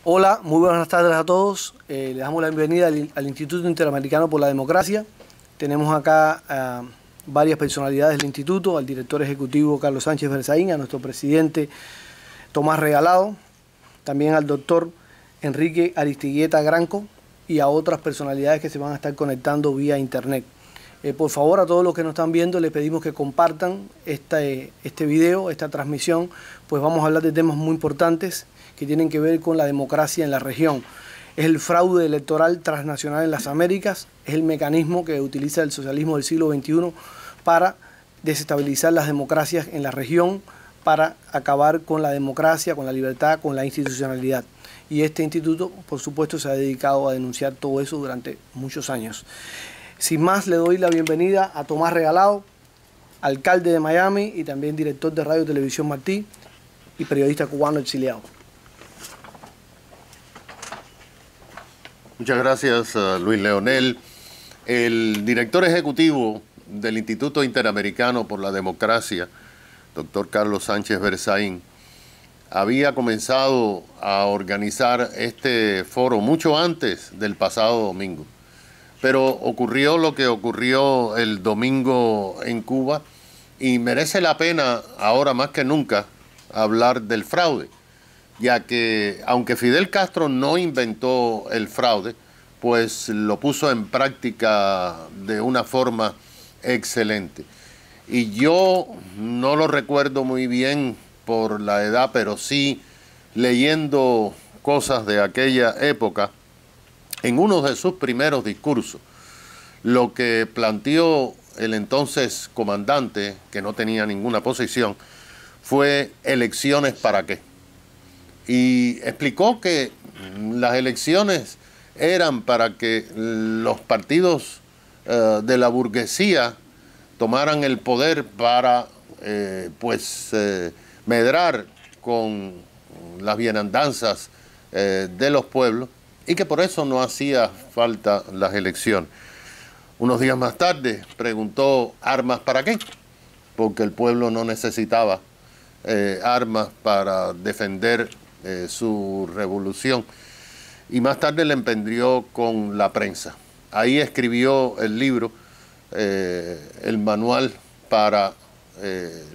Hola, muy buenas tardes a todos. Les damos la bienvenida al Instituto Interamericano por la Democracia. Tenemos acá a varias personalidades del instituto, al director ejecutivo Carlos Sánchez Berzaín, a nuestro presidente Tomás Regalado, también al doctor Enrique Aristigueta Granco y a otras personalidades que se van a estar conectando vía internet. Por favor, a todos los que nos están viendo, les pedimos que compartan este video, esta transmisión, pues vamos a hablar de temas muy importantes que tienen que ver con la democracia en la región. Es el fraude electoral transnacional en las Américas, es el mecanismo que utiliza el socialismo del siglo XXI para desestabilizar las democracias en la región, para acabar con la democracia, con la libertad, con la institucionalidad. Y este instituto, por supuesto, se ha dedicado a denunciar todo eso durante muchos años. Sin más, le doy la bienvenida a Tomás Regalado, alcalde de Miami y también director de Radio Televisión Martí y periodista cubano exiliado. Muchas gracias, Luis Leonel. El director ejecutivo del Instituto Interamericano por la Democracia, doctor Carlos Sánchez Berzaín, había comenzado a organizar este foro mucho antes del pasado domingo. Pero ocurrió lo que ocurrió el domingo en Cuba y merece la pena ahora más que nunca hablar del fraude, ya que aunque Fidel Castro no inventó el fraude, pues lo puso en práctica de una forma excelente. Y yo no lo recuerdo muy bien por la edad, pero sí leyendo cosas de aquella época, en uno de sus primeros discursos, lo que planteó el entonces comandante, que no tenía ninguna posición, fue elecciones para qué. Y explicó que las elecciones eran para que los partidos de la burguesía tomaran el poder para medrar con las bienandanzas de los pueblos y que por eso no hacía falta las elecciones. Unos días más tarde preguntó, ¿armas para qué? Porque el pueblo no necesitaba armas para defender su revolución. Y más tarde le emprendió con la prensa. Ahí escribió el libro, el manual para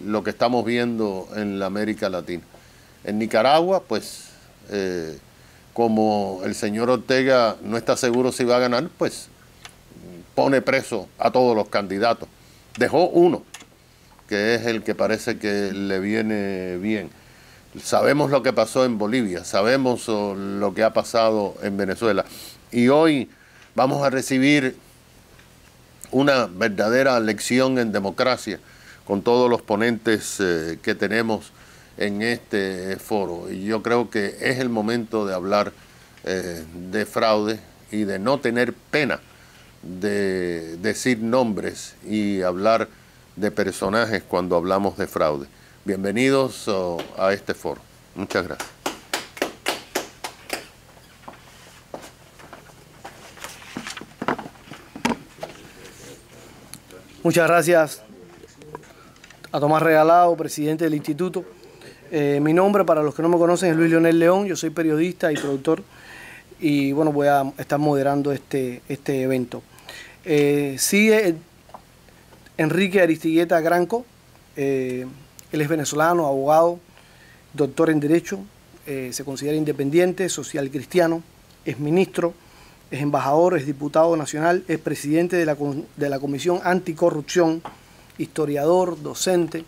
lo que estamos viendo en la América Latina. En Nicaragua, pues, como el señor Ortega no está seguro si va a ganar, pues pone preso a todos los candidatos. Dejó uno, que es el que parece que le viene bien. Sabemos lo que pasó en Bolivia, sabemos lo que ha pasado en Venezuela. Y hoy vamos a recibir una verdadera lección en democracia con todos los ponentes que tenemos en este foro. Y yo creo que es el momento de hablar de fraude y de no tener pena de decir nombres y hablar de personajes cuando hablamos de fraude. Bienvenidos a este foro. Muchas gracias. Muchas gracias a Tomás Regalado, presidente del instituto. Mi nombre, para los que no me conocen, es Luis Leonel León. Yo soy periodista y productor y bueno, voy a estar moderando este evento. Sigue Enrique Aristigueta Granco. Él es venezolano, abogado, doctor en Derecho, se considera independiente, social cristiano, es ministro, es embajador, es diputado nacional, es presidente de la Comisión Anticorrupción, historiador, docente,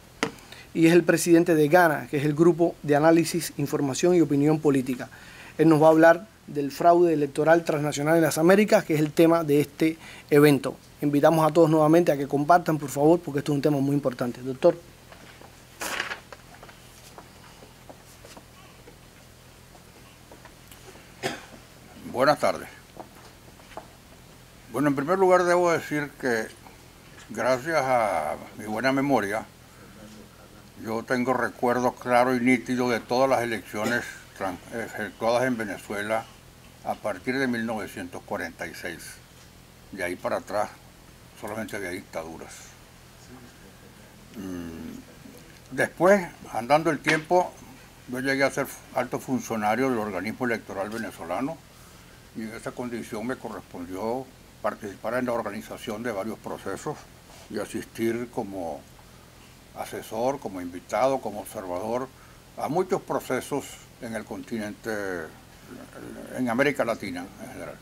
y es el presidente de GANA, que es el Grupo de Análisis, Información y Opinión Política. Él nos va a hablar del fraude electoral transnacional en las Américas, que es el tema de este evento. Invitamos a todos nuevamente a que compartan, por favor, porque esto es un tema muy importante. Doctor. Buenas tardes. Bueno, en primer lugar debo decir que gracias a mi buena memoria, yo tengo recuerdos claros y nítidos de todas las elecciones efectuadas en Venezuela a partir de 1946. De ahí para atrás solamente había dictaduras. Después, andando el tiempo, yo llegué a ser alto funcionario del organismo electoral venezolano y en esa condición me correspondió participar en la organización de varios procesos y asistir como asesor, como invitado, como observador a muchos procesos en el continente, en América Latina en general.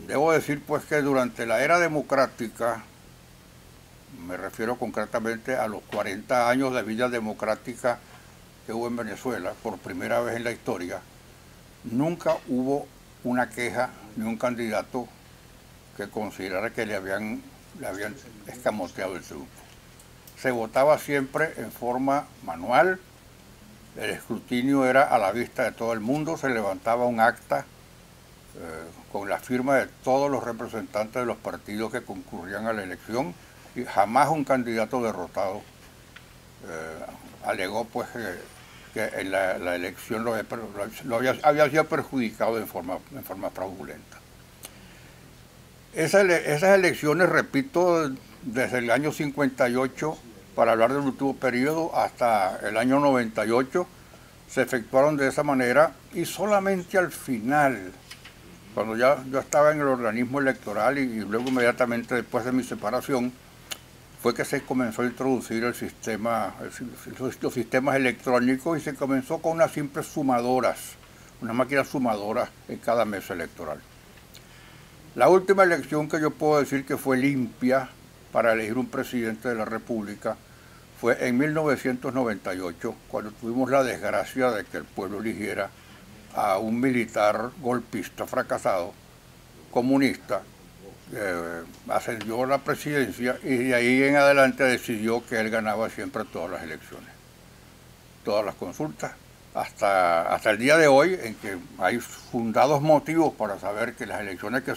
Debo decir pues que durante la era democrática, me refiero concretamente a los 40 años de vida democrática que hubo en Venezuela, por primera vez en la historia, nunca hubo una queja ni un candidato que considerara que le habían escamoteado el triunfo. Se votaba siempre en forma manual, el escrutinio era a la vista de todo el mundo, se levantaba un acta con la firma de todos los representantes de los partidos que concurrían a la elección y jamás un candidato derrotado alegó pues que en la elección había sido perjudicado en forma fraudulenta. Esas elecciones, repito, desde el año 58, para hablar del último periodo, hasta el año 98, se efectuaron de esa manera y solamente al final, cuando ya yo estaba en el organismo electoral y luego inmediatamente después de mi separación, fue que se comenzó a introducir los sistemas electrónicos y se comenzó con unas simples sumadoras, unas máquinas sumadoras en cada mesa electoral. La última elección que yo puedo decir que fue limpia para elegir un presidente de la República fue en 1998, cuando tuvimos la desgracia de que el pueblo eligiera a un militar golpista fracasado, comunista, ascendió a la presidencia y de ahí en adelante decidió que él ganaba siempre todas las elecciones, todas las consultas, hasta el día de hoy, en que hay fundados motivos para saber que las elecciones que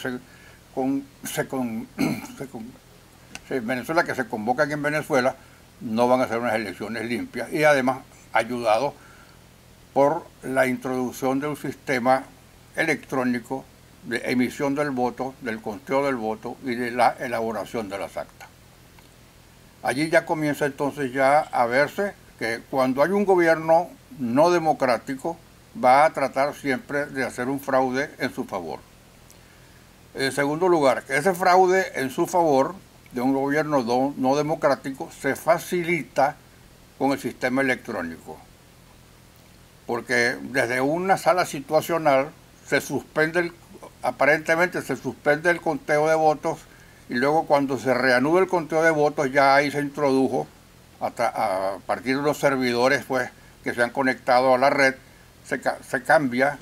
en Venezuela, que se convocan en Venezuela, no van a ser unas elecciones limpias y además ayudados por la introducción de un sistema electrónico de emisión del voto, del conteo del voto y de la elaboración de las actas. Allí ya comienza entonces ya a verse que cuando hay un gobierno no democrático va a tratar siempre de hacer un fraude en su favor. En segundo lugar, que ese fraude en su favor de un gobierno no democrático se facilita con el sistema electrónico. Porque desde una sala situacional aparentemente se suspende el conteo de votos y luego cuando se reanuda el conteo de votos ya ahí se introdujo, a partir de los servidores pues, que se han conectado a la red, se cambia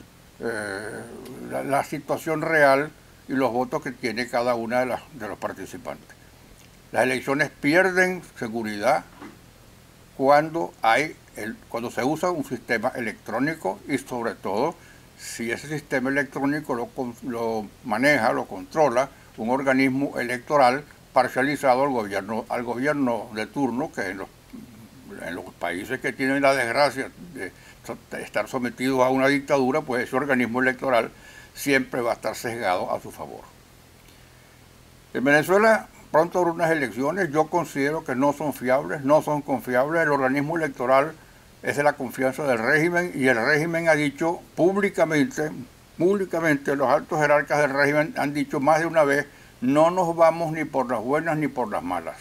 la situación real y los votos que tiene cada una de los participantes. Las elecciones pierden seguridad cuando se usa un sistema electrónico y sobre todo si ese sistema electrónico lo maneja, lo controla un organismo electoral parcializado al gobierno de turno, que en los países que tienen la desgracia de estar sometidos a una dictadura, pues ese organismo electoral siempre va a estar sesgado a su favor. En Venezuela, pronto habrá unas elecciones, yo considero que no son fiables, no son confiables. El organismo electoral es de la confianza del régimen y el régimen ha dicho públicamente, los altos jerarcas del régimen han dicho más de una vez, no nos vamos ni por las buenas ni por las malas.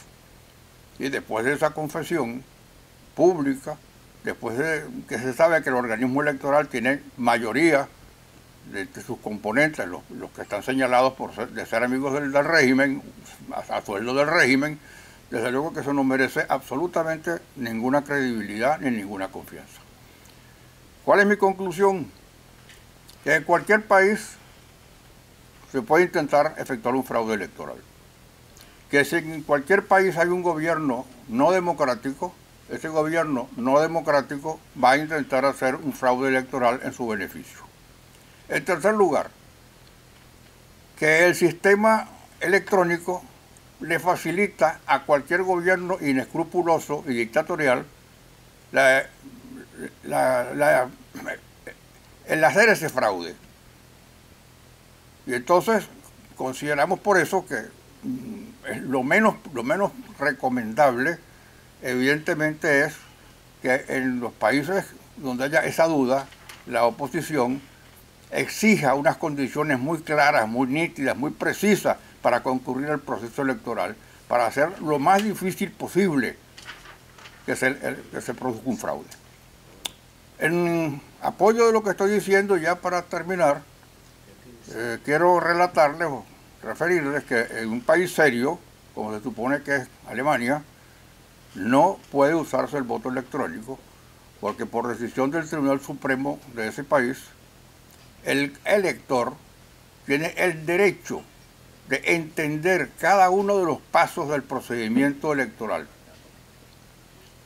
Y después de esa confesión pública, después de que se sabe que el organismo electoral tiene mayoría de sus componentes, los que están señalados de ser amigos del régimen, a sueldo del régimen, desde luego que eso no merece absolutamente ninguna credibilidad ni ninguna confianza. ¿Cuál es mi conclusión? Que en cualquier país se puede intentar efectuar un fraude electoral. Que si en cualquier país hay un gobierno no democrático, ese gobierno no democrático va a intentar hacer un fraude electoral en su beneficio. En tercer lugar, que el sistema electrónico le facilita a cualquier gobierno inescrupuloso y dictatorial el hacer ese fraude. Y entonces consideramos por eso que lo menos recomendable evidentemente es que en los países donde haya esa duda, la oposición exija unas condiciones muy claras, muy nítidas, muy precisas para concurrir al proceso electoral, para hacer lo más difícil posible que se produzca un fraude. En apoyo de lo que estoy diciendo, ya para terminar, quiero relatarles o referirles que en un país serio, como se supone que es Alemania, no puede usarse el voto electrónico, porque por decisión del Tribunal Supremo de ese país, el elector tiene el derecho de entender cada uno de los pasos del procedimiento electoral.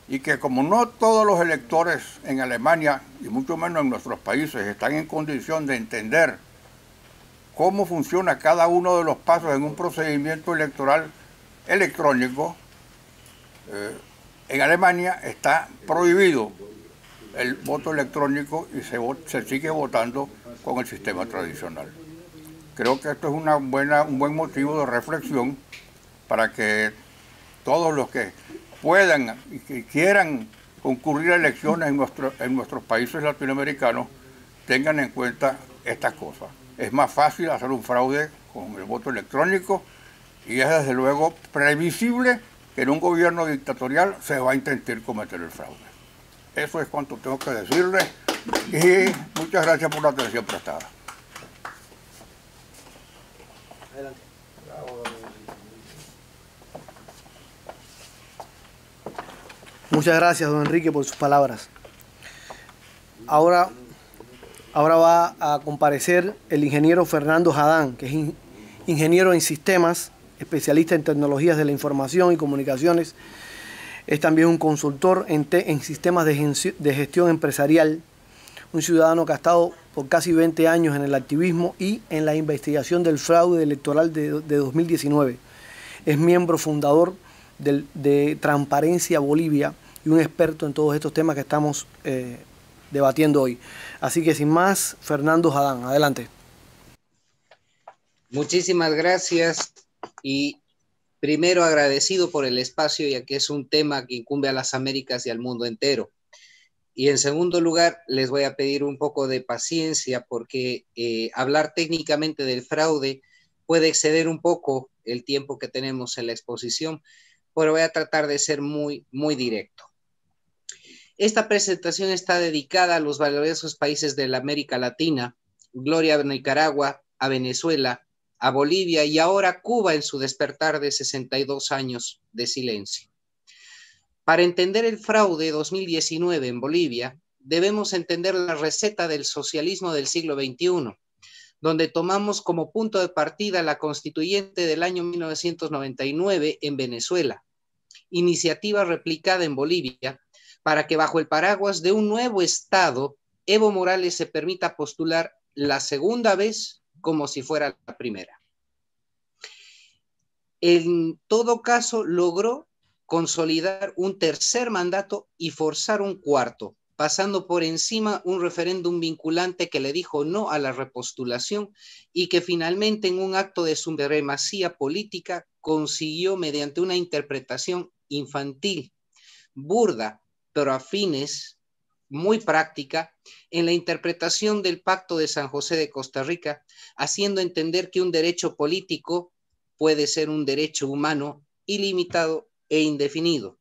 Y que como no todos los electores en Alemania, y mucho menos en nuestros países, están en condición de entender cómo funciona cada uno de los pasos en un procedimiento electoral electrónico, en Alemania está prohibido el voto electrónico y se sigue votando con el sistema tradicional. Creo que esto es un buen motivo de reflexión para que todos los que puedan y que quieran concurrir a elecciones en nuestros países latinoamericanos tengan en cuenta estas cosas. Es más fácil hacer un fraude con el voto electrónico y es desde luego previsible que en un gobierno dictatorial se va a intentar cometer el fraude. Eso es cuanto tengo que decirles y muchas gracias por la atención prestada. Adelante. Muchas gracias, don Enrique, por sus palabras. Ahora va a comparecer el ingeniero Fernando Jadán, que es ingeniero en sistemas, especialista en tecnologías de la información y comunicaciones. Es también un consultor en sistemas de gestión empresarial, un ciudadano que ha estado por casi 20 años en el activismo y en la investigación del fraude electoral de 2019. Es miembro fundador de Transparencia Bolivia y un experto en todos estos temas que estamos debatiendo hoy. Así que sin más, Fernando Jadán, adelante. Muchísimas gracias y primero agradecido por el espacio, ya que es un tema que incumbe a las Américas y al mundo entero. Y en segundo lugar, les voy a pedir un poco de paciencia porque hablar técnicamente del fraude puede exceder un poco el tiempo que tenemos en la exposición, pero voy a tratar de ser muy directo. Esta presentación está dedicada a los valiosos países de la América Latina, gloria a Nicaragua, a Venezuela, a Bolivia y ahora Cuba en su despertar de 62 años de silencio. Para entender el fraude 2019 en Bolivia, debemos entender la receta del socialismo del siglo XXI, donde tomamos como punto de partida la constituyente del año 1999 en Venezuela, iniciativa replicada en Bolivia, para que bajo el paraguas de un nuevo Estado, Evo Morales se permita postular la segunda vez como si fuera la primera. En todo caso, logró consolidar un tercer mandato y forzar un cuarto, pasando por encima un referéndum vinculante que le dijo no a la repostulación y que finalmente en un acto de supremacía política consiguió mediante una interpretación infantil, burda, pero a fines muy práctica, en la interpretación del Pacto de San José de Costa Rica, haciendo entender que un derecho político puede ser un derecho humano ilimitado e indefinido.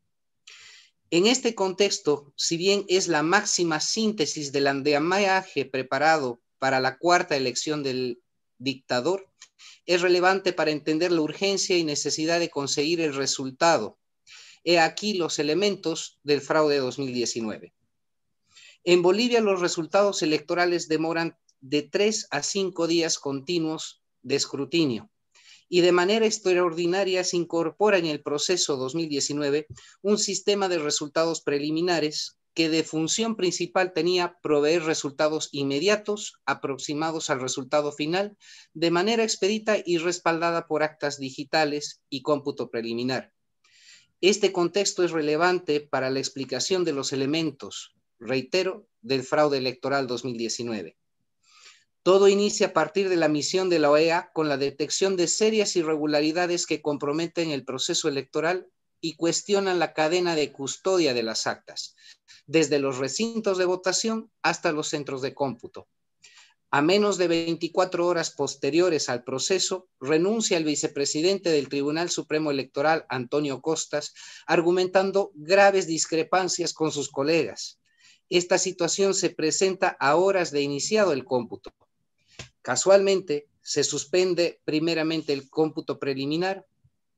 En este contexto, si bien es la máxima síntesis del andamiaje preparado para la cuarta elección del dictador, es relevante para entender la urgencia y necesidad de conseguir el resultado. He aquí los elementos del fraude 2019. En Bolivia los resultados electorales demoran de 3 a 5 días continuos de escrutinio y de manera extraordinaria se incorpora en el proceso 2019 un sistema de resultados preliminares que de función principal tenía proveer resultados inmediatos aproximados al resultado final de manera expedita y respaldada por actas digitales y cómputo preliminar. Este contexto es relevante para la explicación de los elementos, reitero, del fraude electoral 2019. Todo inicia a partir de la misión de la OEA con la detección de serias irregularidades que comprometen el proceso electoral y cuestionan la cadena de custodia de las actas, desde los recintos de votación hasta los centros de cómputo. A menos de 24 horas posteriores al proceso, renuncia el vicepresidente del Tribunal Supremo Electoral, Antonio Costas, argumentando graves discrepancias con sus colegas. Esta situación se presenta a horas de iniciado el cómputo. Casualmente, se suspende primeramente el cómputo preliminar,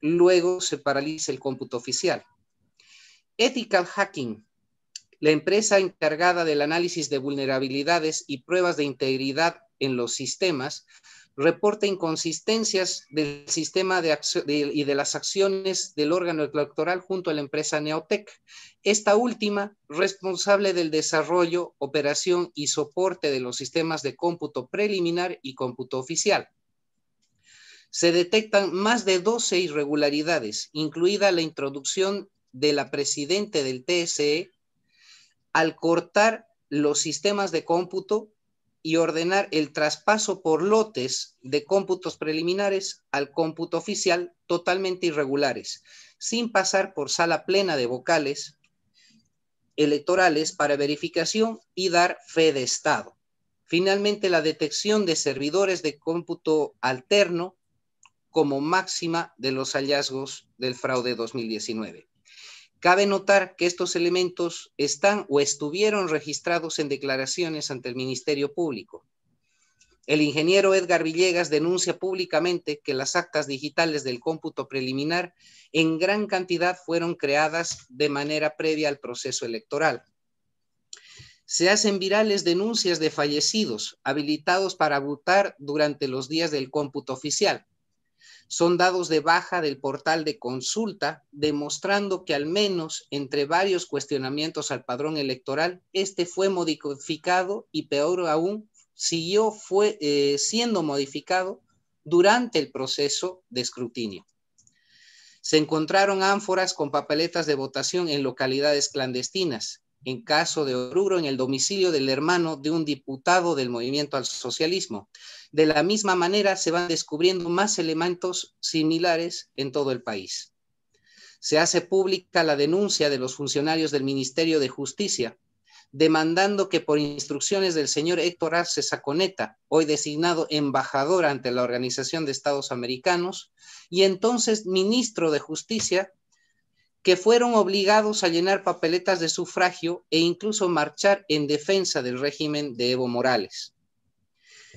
luego se paraliza el cómputo oficial. Ethical Hacking, la empresa encargada del análisis de vulnerabilidades y pruebas de integridad en los sistemas, reporta inconsistencias del sistema y de las acciones del órgano electoral junto a la empresa Neotec. Esta última, responsable del desarrollo, operación y soporte de los sistemas de cómputo preliminar y cómputo oficial. Se detectan más de 12 irregularidades, incluida la introducción de la presidenta del TSE, al cortar los sistemas de cómputo y ordenar el traspaso por lotes de cómputos preliminares al cómputo oficial totalmente irregulares, sin pasar por sala plena de vocales electorales para verificación y dar fe de estado. Finalmente, la detección de servidores de cómputo alterno como máxima de los hallazgos del fraude 2019. Cabe notar que estos elementos están o estuvieron registrados en declaraciones ante el Ministerio Público. El ingeniero Edgar Villegas denuncia públicamente que las actas digitales del cómputo preliminar en gran cantidad fueron creadas de manera previa al proceso electoral. Se hacen virales denuncias de fallecidos habilitados para votar durante los días del cómputo oficial. Son dados de baja del portal de consulta, demostrando que al menos entre varios cuestionamientos al padrón electoral, este fue modificado y peor aún, fue siendo modificado durante el proceso de escrutinio. Se encontraron ánforas con papeletas de votación en localidades clandestinas, en caso de Oruro en el domicilio del hermano de un diputado del Movimiento al Socialismo. De la misma manera se van descubriendo más elementos similares en todo el país. Se hace pública la denuncia de los funcionarios del Ministerio de Justicia, demandando que por instrucciones del señor Héctor Arce Saconeta, hoy designado embajador ante la Organización de Estados Americanos, y entonces ministro de Justicia, que fueron obligados a llenar papeletas de sufragio e incluso marchar en defensa del régimen de Evo Morales.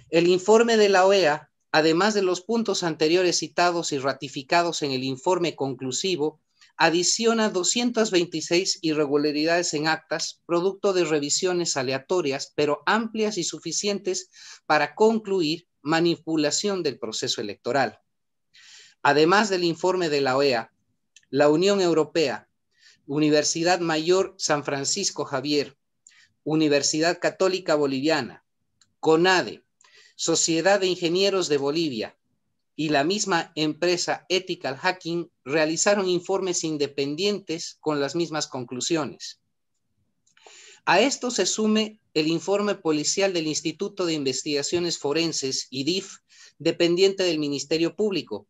El informe de la OEA, además de los puntos anteriores citados y ratificados en el informe conclusivo, adiciona 226 irregularidades en actas, producto de revisiones aleatorias, pero amplias y suficientes para concluir manipulación del proceso electoral. Además del informe de la OEA, la Unión Europea, Universidad Mayor San Francisco Javier, Universidad Católica Boliviana, CONADE, Sociedad de Ingenieros de Bolivia y la misma empresa Ethical Hacking realizaron informes independientes con las mismas conclusiones. A esto se sume el informe policial del Instituto de Investigaciones Forenses, IDIF, dependiente del Ministerio Público,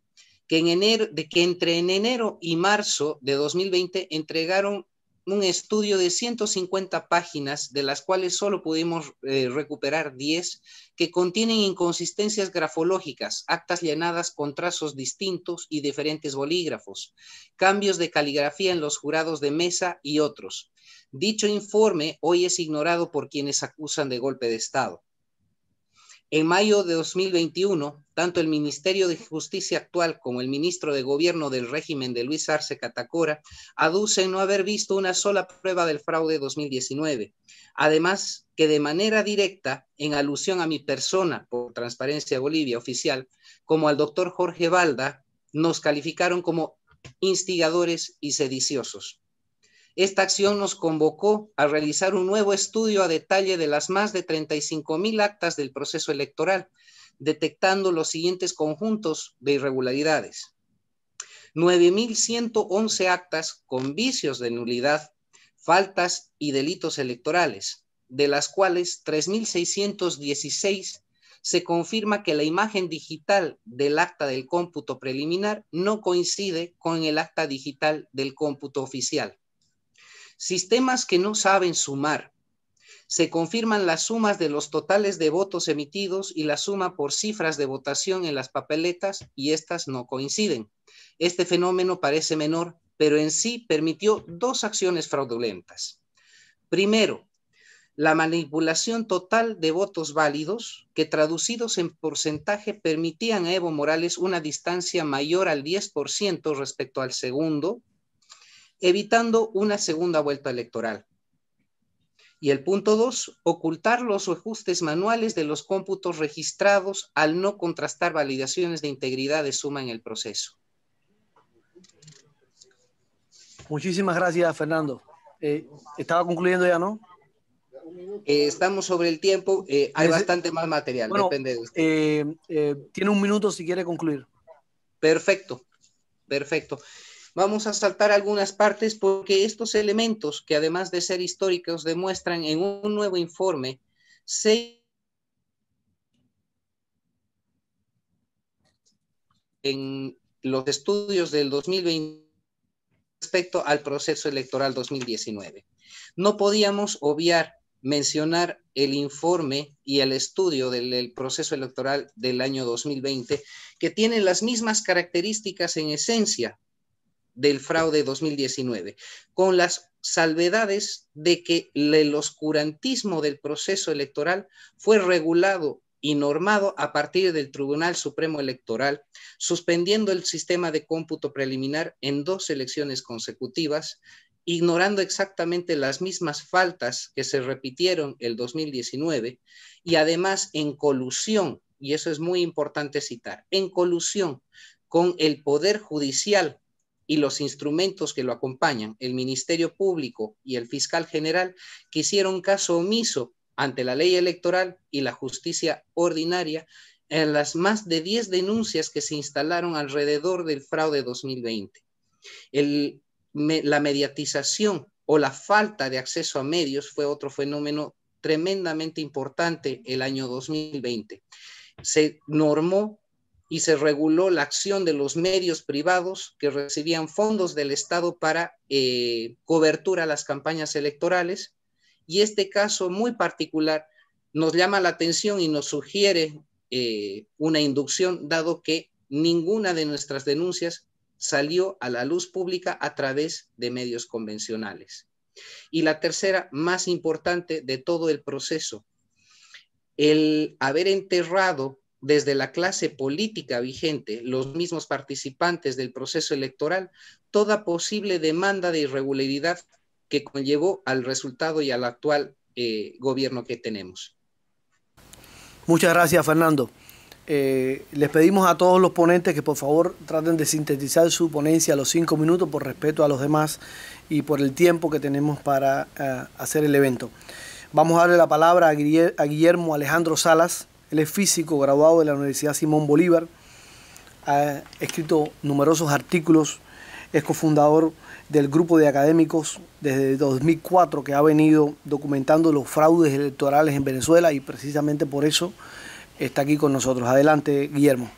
que entre enero y marzo de 2020 entregaron un estudio de 150 páginas, de las cuales solo pudimos recuperar 10, que contienen inconsistencias grafológicas, actas llenadas con trazos distintos y diferentes bolígrafos, cambios de caligrafía en los jurados de mesa y otros. Dicho informe hoy es ignorado por quienes acusan de golpe de Estado. En mayo de 2021, tanto el Ministerio de Justicia actual como el ministro de Gobierno del régimen de Luis Arce Catacora aducen no haber visto una sola prueba del fraude 2019. Además, que de manera directa, en alusión a mi persona por Transparencia Bolivia oficial, como al doctor Jorge Balda, nos calificaron como instigadores y sediciosos. Esta acción nos convocó a realizar un nuevo estudio a detalle de las más de 35,000 actas del proceso electoral, detectando los siguientes conjuntos de irregularidades. 9,111 actas con vicios de nulidad, faltas y delitos electorales, de las cuales 3,616 se confirma que la imagen digital del acta del cómputo preliminar no coincide con el acta digital del cómputo oficial. Sistemas que no saben sumar. Se confirman las sumas de los totales de votos emitidos y la suma por cifras de votación en las papeletas y estas no coinciden. Este fenómeno parece menor, pero en sí permitió dos acciones fraudulentas. Primero, la manipulación total de votos válidos, que traducidos en porcentaje permitían a Evo Morales una distancia mayor al 10% respecto al segundo, evitando una segunda vuelta electoral. Y el punto 2, ocultar los ajustes manuales de los cómputos registrados al no contrastar validaciones de integridad de suma en el proceso. Muchísimas gracias, Fernando. Estaba concluyendo ya, ¿no? Estamos sobre el tiempo, hay bastante más material, bueno, depende de usted. Tiene un minuto si quiere concluir. Perfecto, perfecto. Vamos a saltar algunas partes porque estos elementos, que además de ser históricos, demuestran en un nuevo informe en los estudios del 2020 respecto al proceso electoral 2019. No podíamos obviar mencionar el informe y el estudio del proceso electoral del año 2020, que tienen las mismas características en esencia del fraude 2019, con las salvedades de que el oscurantismo del proceso electoral fue regulado y normado a partir del Tribunal Supremo Electoral, suspendiendo el sistema de cómputo preliminar en 2 elecciones consecutivas, ignorando exactamente las mismas faltas que se repitieron el 2019 y además en colusión, y eso es muy importante citar, en colusión con el Poder Judicial y los instrumentos que lo acompañan, el Ministerio Público y el Fiscal General, que hicieron caso omiso ante la ley electoral y la justicia ordinaria en las más de 10 denuncias que se instalaron alrededor del fraude 2020. La mediatización o la falta de acceso a medios fue otro fenómeno tremendamente importante el año 2020. Se normó y se reguló la acción de los medios privados que recibían fondos del Estado para cobertura a las campañas electorales, y este caso muy particular nos llama la atención y nos sugiere una inducción, dado que ninguna de nuestras denuncias salió a la luz pública a través de medios convencionales. Y la tercera, más importante de todo el proceso, el haber enterrado desde la clase política vigente, los mismos participantes del proceso electoral, toda posible demanda de irregularidad que conllevó al resultado y al actual gobierno que tenemos. Muchas gracias, Fernando. Les pedimos a todos los ponentes que por favor traten de sintetizar su ponencia a los 5 minutos por respeto a los demás y por el tiempo que tenemos para hacer el evento. Vamos a darle la palabra a Guillermo Alejandro Salas. Él es físico graduado de la Universidad Simón Bolívar, ha escrito numerosos artículos, es cofundador del grupo de académicos desde 2004 que ha venido documentando los fraudes electorales en Venezuela y precisamente por eso está aquí con nosotros. Adelante, Guillermo.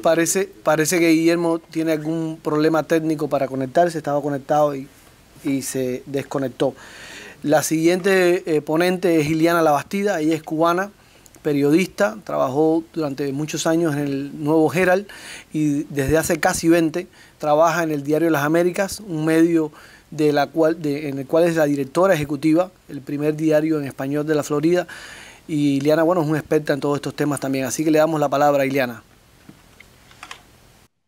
Parece que Guillermo tiene algún problema técnico para conectarse, estaba conectado y se desconectó. La siguiente ponente es Iliana Labastida, ella es cubana, periodista, trabajó durante muchos años en el Nuevo Herald y desde hace casi 20 trabaja en el Diario Las Américas, un medio en el cual es la directora ejecutiva, el primer diario en español de la Florida. Y Iliana, bueno, es una experta en todos estos temas también, así que le damos la palabra a Iliana.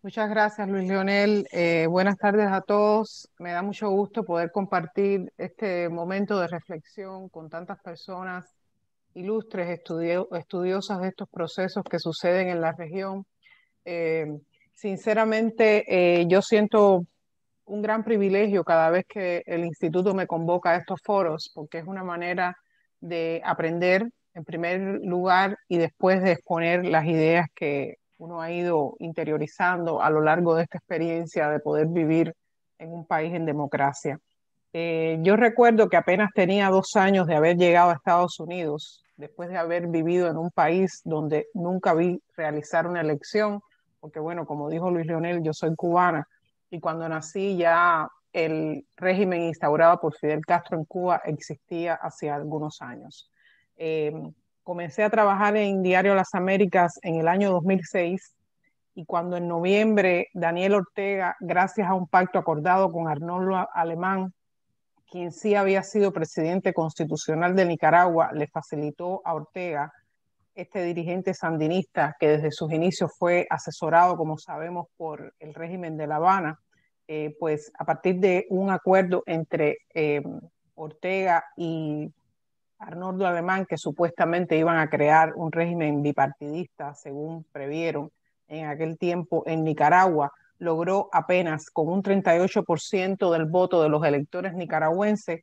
Muchas gracias, Luis Leonel. Buenas tardes a todos. Me da mucho gusto poder compartir este momento de reflexión con tantas personas ilustres, estudiosas de estos procesos que suceden en la región. Sinceramente, yo siento un gran privilegio cada vez que el instituto me convoca a estos foros, porque es una manera de aprender en primer lugar y después de exponer las ideas que uno ha ido interiorizando a lo largo de esta experiencia de poder vivir en un país en democracia. Yo recuerdo que apenas tenía 2 años de haber llegado a Estados Unidos, después de haber vivido en un país donde nunca vi realizar una elección, porque bueno, como dijo Luis Leonel, yo soy cubana, y cuando nací ya el régimen instaurado por Fidel Castro en Cuba existía hace algunos años. Eh, Comencé a trabajar en Diario Las Américas en el año 2006, y cuando en noviembre Daniel Ortega, gracias a un pacto acordado con Arnoldo Alemán, quien sí había sido presidente constitucional de Nicaragua, le facilitó a Ortega, este dirigente sandinista que desde sus inicios fue asesorado, como sabemos, por el régimen de La Habana, pues a partir de un acuerdo entre Ortega y Arnoldo Alemán, que supuestamente iban a crear un régimen bipartidista, según previeron en aquel tiempo en Nicaragua, logró apenas con un 38% del voto de los electores nicaragüenses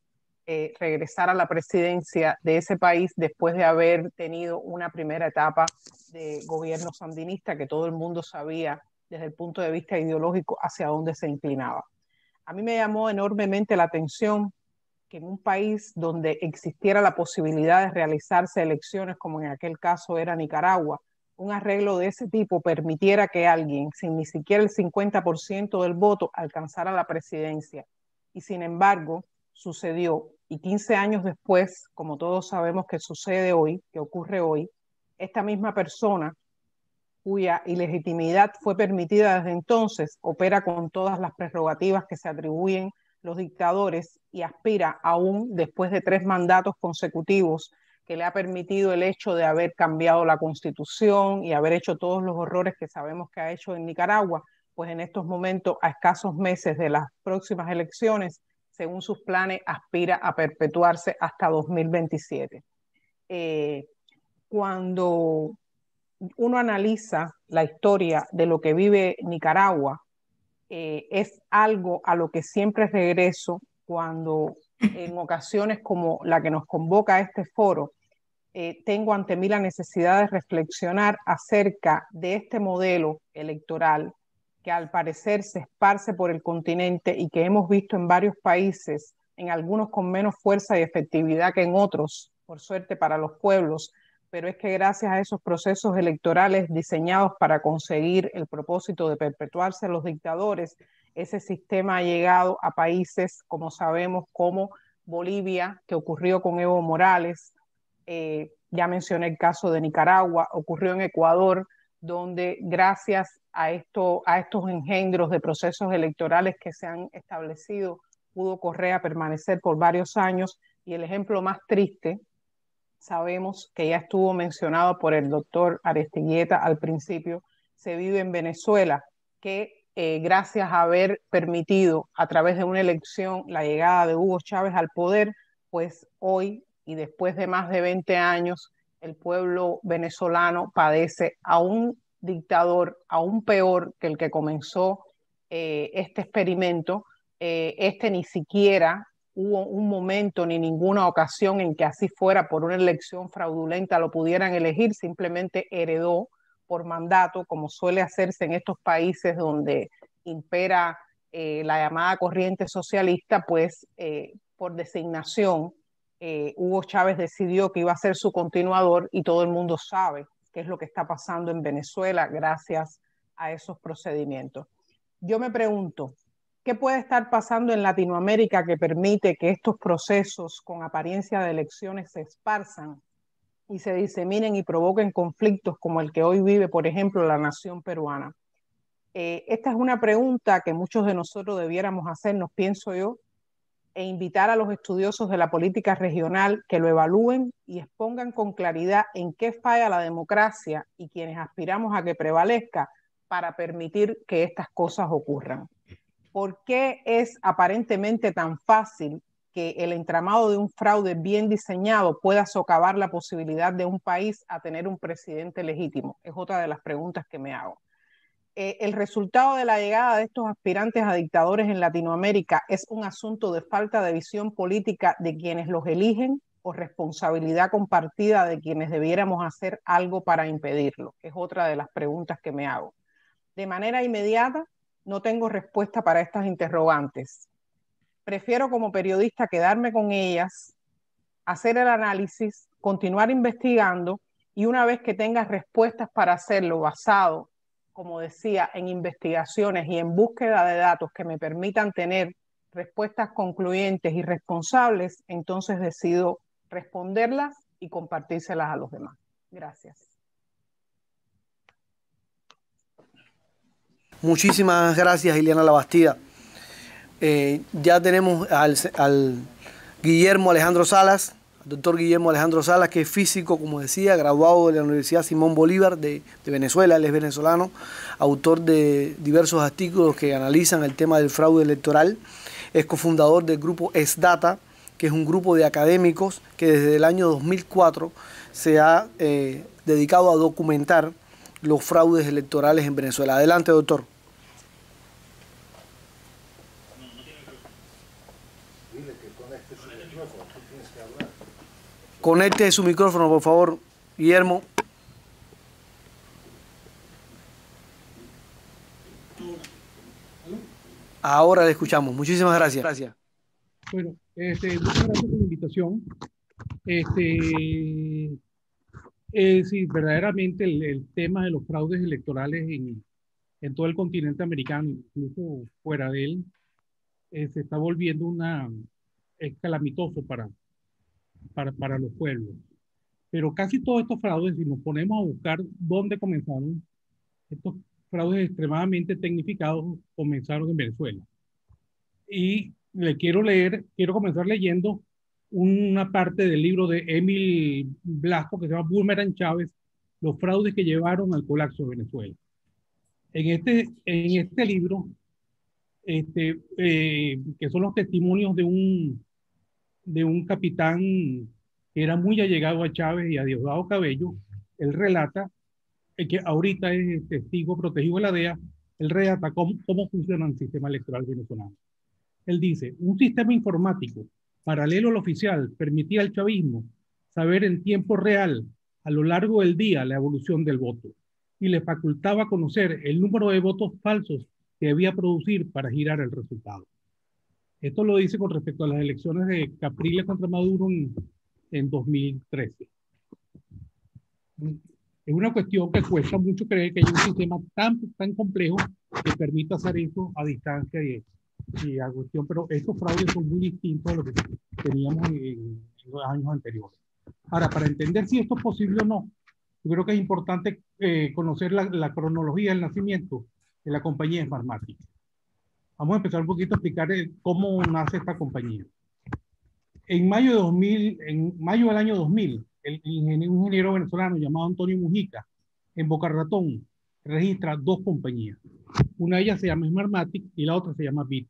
regresar a la presidencia de ese país después de haber tenido una primera etapa de gobierno sandinista que todo el mundo sabía desde el punto de vista ideológico hacia dónde se inclinaba. A mí me llamó enormemente la atención que en un país donde existiera la posibilidad de realizarse elecciones, como en aquel caso era Nicaragua, un arreglo de ese tipo permitiera que alguien, sin ni siquiera el 50% del voto, alcanzara la presidencia. Y sin embargo, sucedió. Y 15 años después, como todos sabemos que sucede hoy, que ocurre hoy, esta misma persona, cuya ilegitimidad fue permitida desde entonces, opera con todas las prerrogativas que se atribuyen los dictadores y aspira aún después de 3 mandatos consecutivos que le ha permitido el hecho de haber cambiado la constitución y haber hecho todos los horrores que sabemos que ha hecho en Nicaragua, pues en estos momentos, a escasos meses de las próximas elecciones, según sus planes, aspira a perpetuarse hasta 2027. Cuando uno analiza la historia de lo que vive Nicaragua, es algo a lo que siempre regreso cuando en ocasiones como la que nos convoca a este foro, tengo ante mí la necesidad de reflexionar acerca de este modelo electoral que al parecer se esparce por el continente y que hemos visto en varios países, en algunos con menos fuerza y efectividad que en otros, por suerte para los pueblos, pero es que gracias a esos procesos electorales diseñados para conseguir el propósito de perpetuarse los dictadores, ese sistema ha llegado a países, como sabemos, como Bolivia, que ocurrió con Evo Morales, ya mencioné el caso de Nicaragua, ocurrió en Ecuador, donde gracias a estos engendros de procesos electorales que se han establecido, pudo Correa permanecer por varios años. Y el ejemplo más triste, sabemos que ya estuvo mencionado por el doctor Aristigueta al principio, se vive en Venezuela, que gracias a haber permitido a través de una elección la llegada de Hugo Chávez al poder, pues hoy y después de más de 20 años, el pueblo venezolano padece a un dictador aún peor que el que comenzó este experimento. Este ni siquiera hubo un momento ni ninguna ocasión en que así fuera por una elección fraudulenta lo pudieran elegir, simplemente heredó por mandato, como suele hacerse en estos países donde impera la llamada corriente socialista, pues por designación Hugo Chávez decidió que iba a ser su continuador y todo el mundo sabe qué es lo que está pasando en Venezuela gracias a esos procedimientos. Yo me pregunto, ¿qué puede estar pasando en Latinoamérica que permite que estos procesos con apariencia de elecciones se esparzan y se diseminen y provoquen conflictos como el que hoy vive, por ejemplo, la nación peruana? Esta es una pregunta que muchos de nosotros debiéramos hacernos, pienso yo, e invitar a los estudiosos de la política regional que lo evalúen y expongan con claridad en qué falla la democracia y quienes aspiramos a que prevalezca para permitir que estas cosas ocurran. ¿Por qué es aparentemente tan fácil que el entramado de un fraude bien diseñado pueda socavar la posibilidad de un país a tener un presidente legítimo? Es otra de las preguntas que me hago. El resultado de la llegada de estos aspirantes a dictadores en Latinoamérica es un asunto de falta de visión política de quienes los eligen o responsabilidad compartida de quienes debiéramos hacer algo para impedirlo. Es otra de las preguntas que me hago. De manera inmediata, no tengo respuesta para estas interrogantes. Prefiero como periodista quedarme con ellas, hacer el análisis, continuar investigando y una vez que tenga respuestas para hacerlo basado, como decía, en investigaciones y en búsqueda de datos que me permitan tener respuestas concluyentes y responsables, entonces decido responderlas y compartírselas a los demás. Gracias. Muchísimas gracias, Ileana Labastida. Ya tenemos al Guillermo Alejandro Salas, doctor Guillermo Alejandro Salas, que es físico, como decía, graduado de la Universidad Simón Bolívar de Venezuela, él es venezolano, autor de diversos artículos que analizan el tema del fraude electoral, es cofundador del grupo ESDATA, que es un grupo de académicos que desde el año 2004 se ha dedicado a documentar los fraudes electorales en Venezuela. Adelante, doctor. Conecte su micrófono, por favor, Guillermo. Ahora le escuchamos. Muchísimas gracias. Gracias. Bueno, muchas gracias por la invitación. Sí, verdaderamente el tema de los fraudes electorales en todo el continente americano, incluso fuera de él, se está volviendo calamitoso para los pueblos. Pero casi todos estos fraudes, si nos ponemos a buscar dónde comenzaron, estos fraudes extremadamente tecnificados comenzaron en Venezuela. Y quiero comenzar leyendo una parte del libro de Emil Blasco que se llama Boomerang Chávez, los fraudes que llevaron al colapso de Venezuela. En este libro, que son los testimonios de un capitán que era muy allegado a Chávez y a Diosdado Cabello, él relata, que ahorita es testigo protegido de la DEA, él relata cómo funciona el sistema electoral venezolano. Él dice, un sistema informático paralelo al oficial permitía al chavismo saber en tiempo real a lo largo del día la evolución del voto y le facultaba conocer el número de votos falsos que debía producir para girar el resultado. Esto lo dice con respecto a las elecciones de Capriles contra Maduro en 2013. Es una cuestión que cuesta mucho creer que hay un sistema tan complejo que permita hacer eso a distancia y a cuestión, pero estos fraudes son muy distintos a lo que teníamos en los años anteriores. Ahora, para entender si esto es posible o no, yo creo que es importante conocer la cronología del nacimiento de la compañía Smartmatic. Vamos a empezar un poquito a explicar cómo nace esta compañía. En mayo del año 2000, un ingeniero venezolano llamado Antonio Mujica, en Boca Ratón, registra dos compañías. Una de ellas se llama Smartmatic y la otra se llama Bit.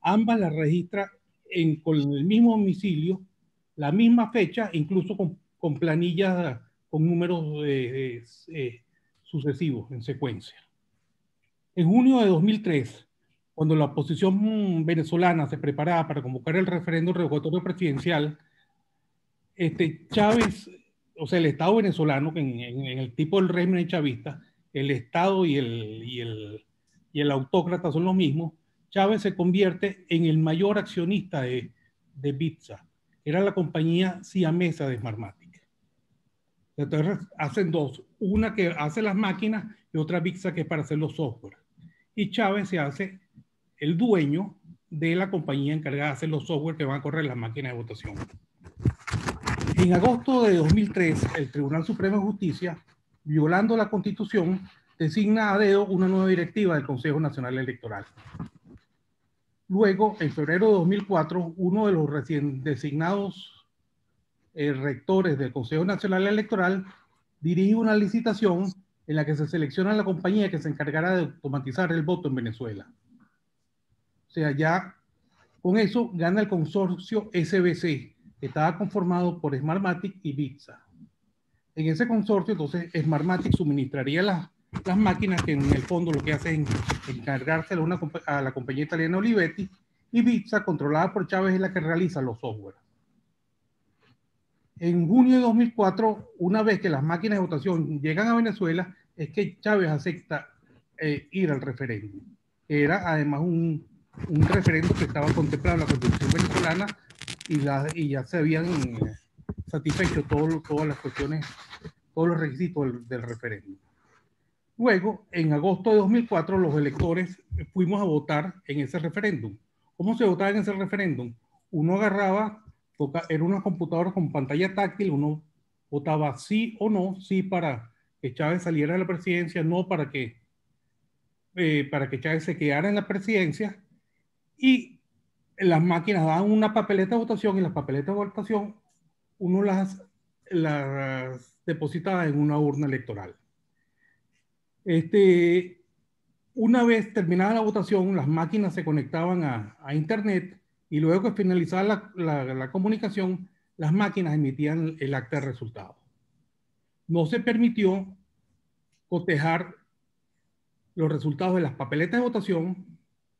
Ambas las registra con el mismo domicilio, la misma fecha, incluso con planillas con números sucesivos en secuencia. En junio de 2003, cuando la oposición venezolana se preparaba para convocar el referéndum revocatorio presidencial, Chávez, o sea, el Estado venezolano, en el tipo del régimen chavista, el Estado y el autócrata son los mismos, Chávez se convierte en el mayor accionista de Bitsa. Era la compañía siamesa de Smartmatic. Entonces hacen dos, una que hace las máquinas y otra Bitsa que es para hacer los software. Y Chávez se hace el dueño de la compañía encargada de hacer los software que van a correr las máquinas de votación. En agosto de 2003, el Tribunal Supremo de Justicia, violando la Constitución, designa a dedo una nueva directiva del Consejo Nacional Electoral. Luego, en febrero de 2004, uno de los recién designados rectores del Consejo Nacional Electoral dirige una licitación en la que se selecciona la compañía que se encargará de automatizar el voto en Venezuela. O sea, ya con eso gana el consorcio SBC, que estaba conformado por Smartmatic y Bitsa. En ese consorcio, entonces, Smartmatic suministraría las máquinas que en el fondo lo que hace es encargarse a la compañía italiana Olivetti, y Bitsa, controlada por Chávez, es la que realiza los software. En junio de 2004, una vez que las máquinas de votación llegan a Venezuela, es que Chávez acepta ir al referéndum. Era además un referéndum que estaba contemplado en la Constitución venezolana y ya se habían satisfecho todas las cuestiones, todos los requisitos del referéndum. Luego, en agosto de 2004, los electores fuimos a votar en ese referéndum. ¿Cómo se votaba en ese referéndum? Uno agarraba, era una computadora con pantalla táctil, uno votaba sí o no, sí para que Chávez saliera de la presidencia, no para que Chávez se quedara en la presidencia, y las máquinas daban una papeleta de votación y las papeletas de votación uno las depositaba en una urna electoral. Una vez terminada la votación, las máquinas se conectaban a internet y luego que finalizaba la comunicación, las máquinas emitían el acta de resultados. No se permitió cotejar los resultados de las papeletas de votación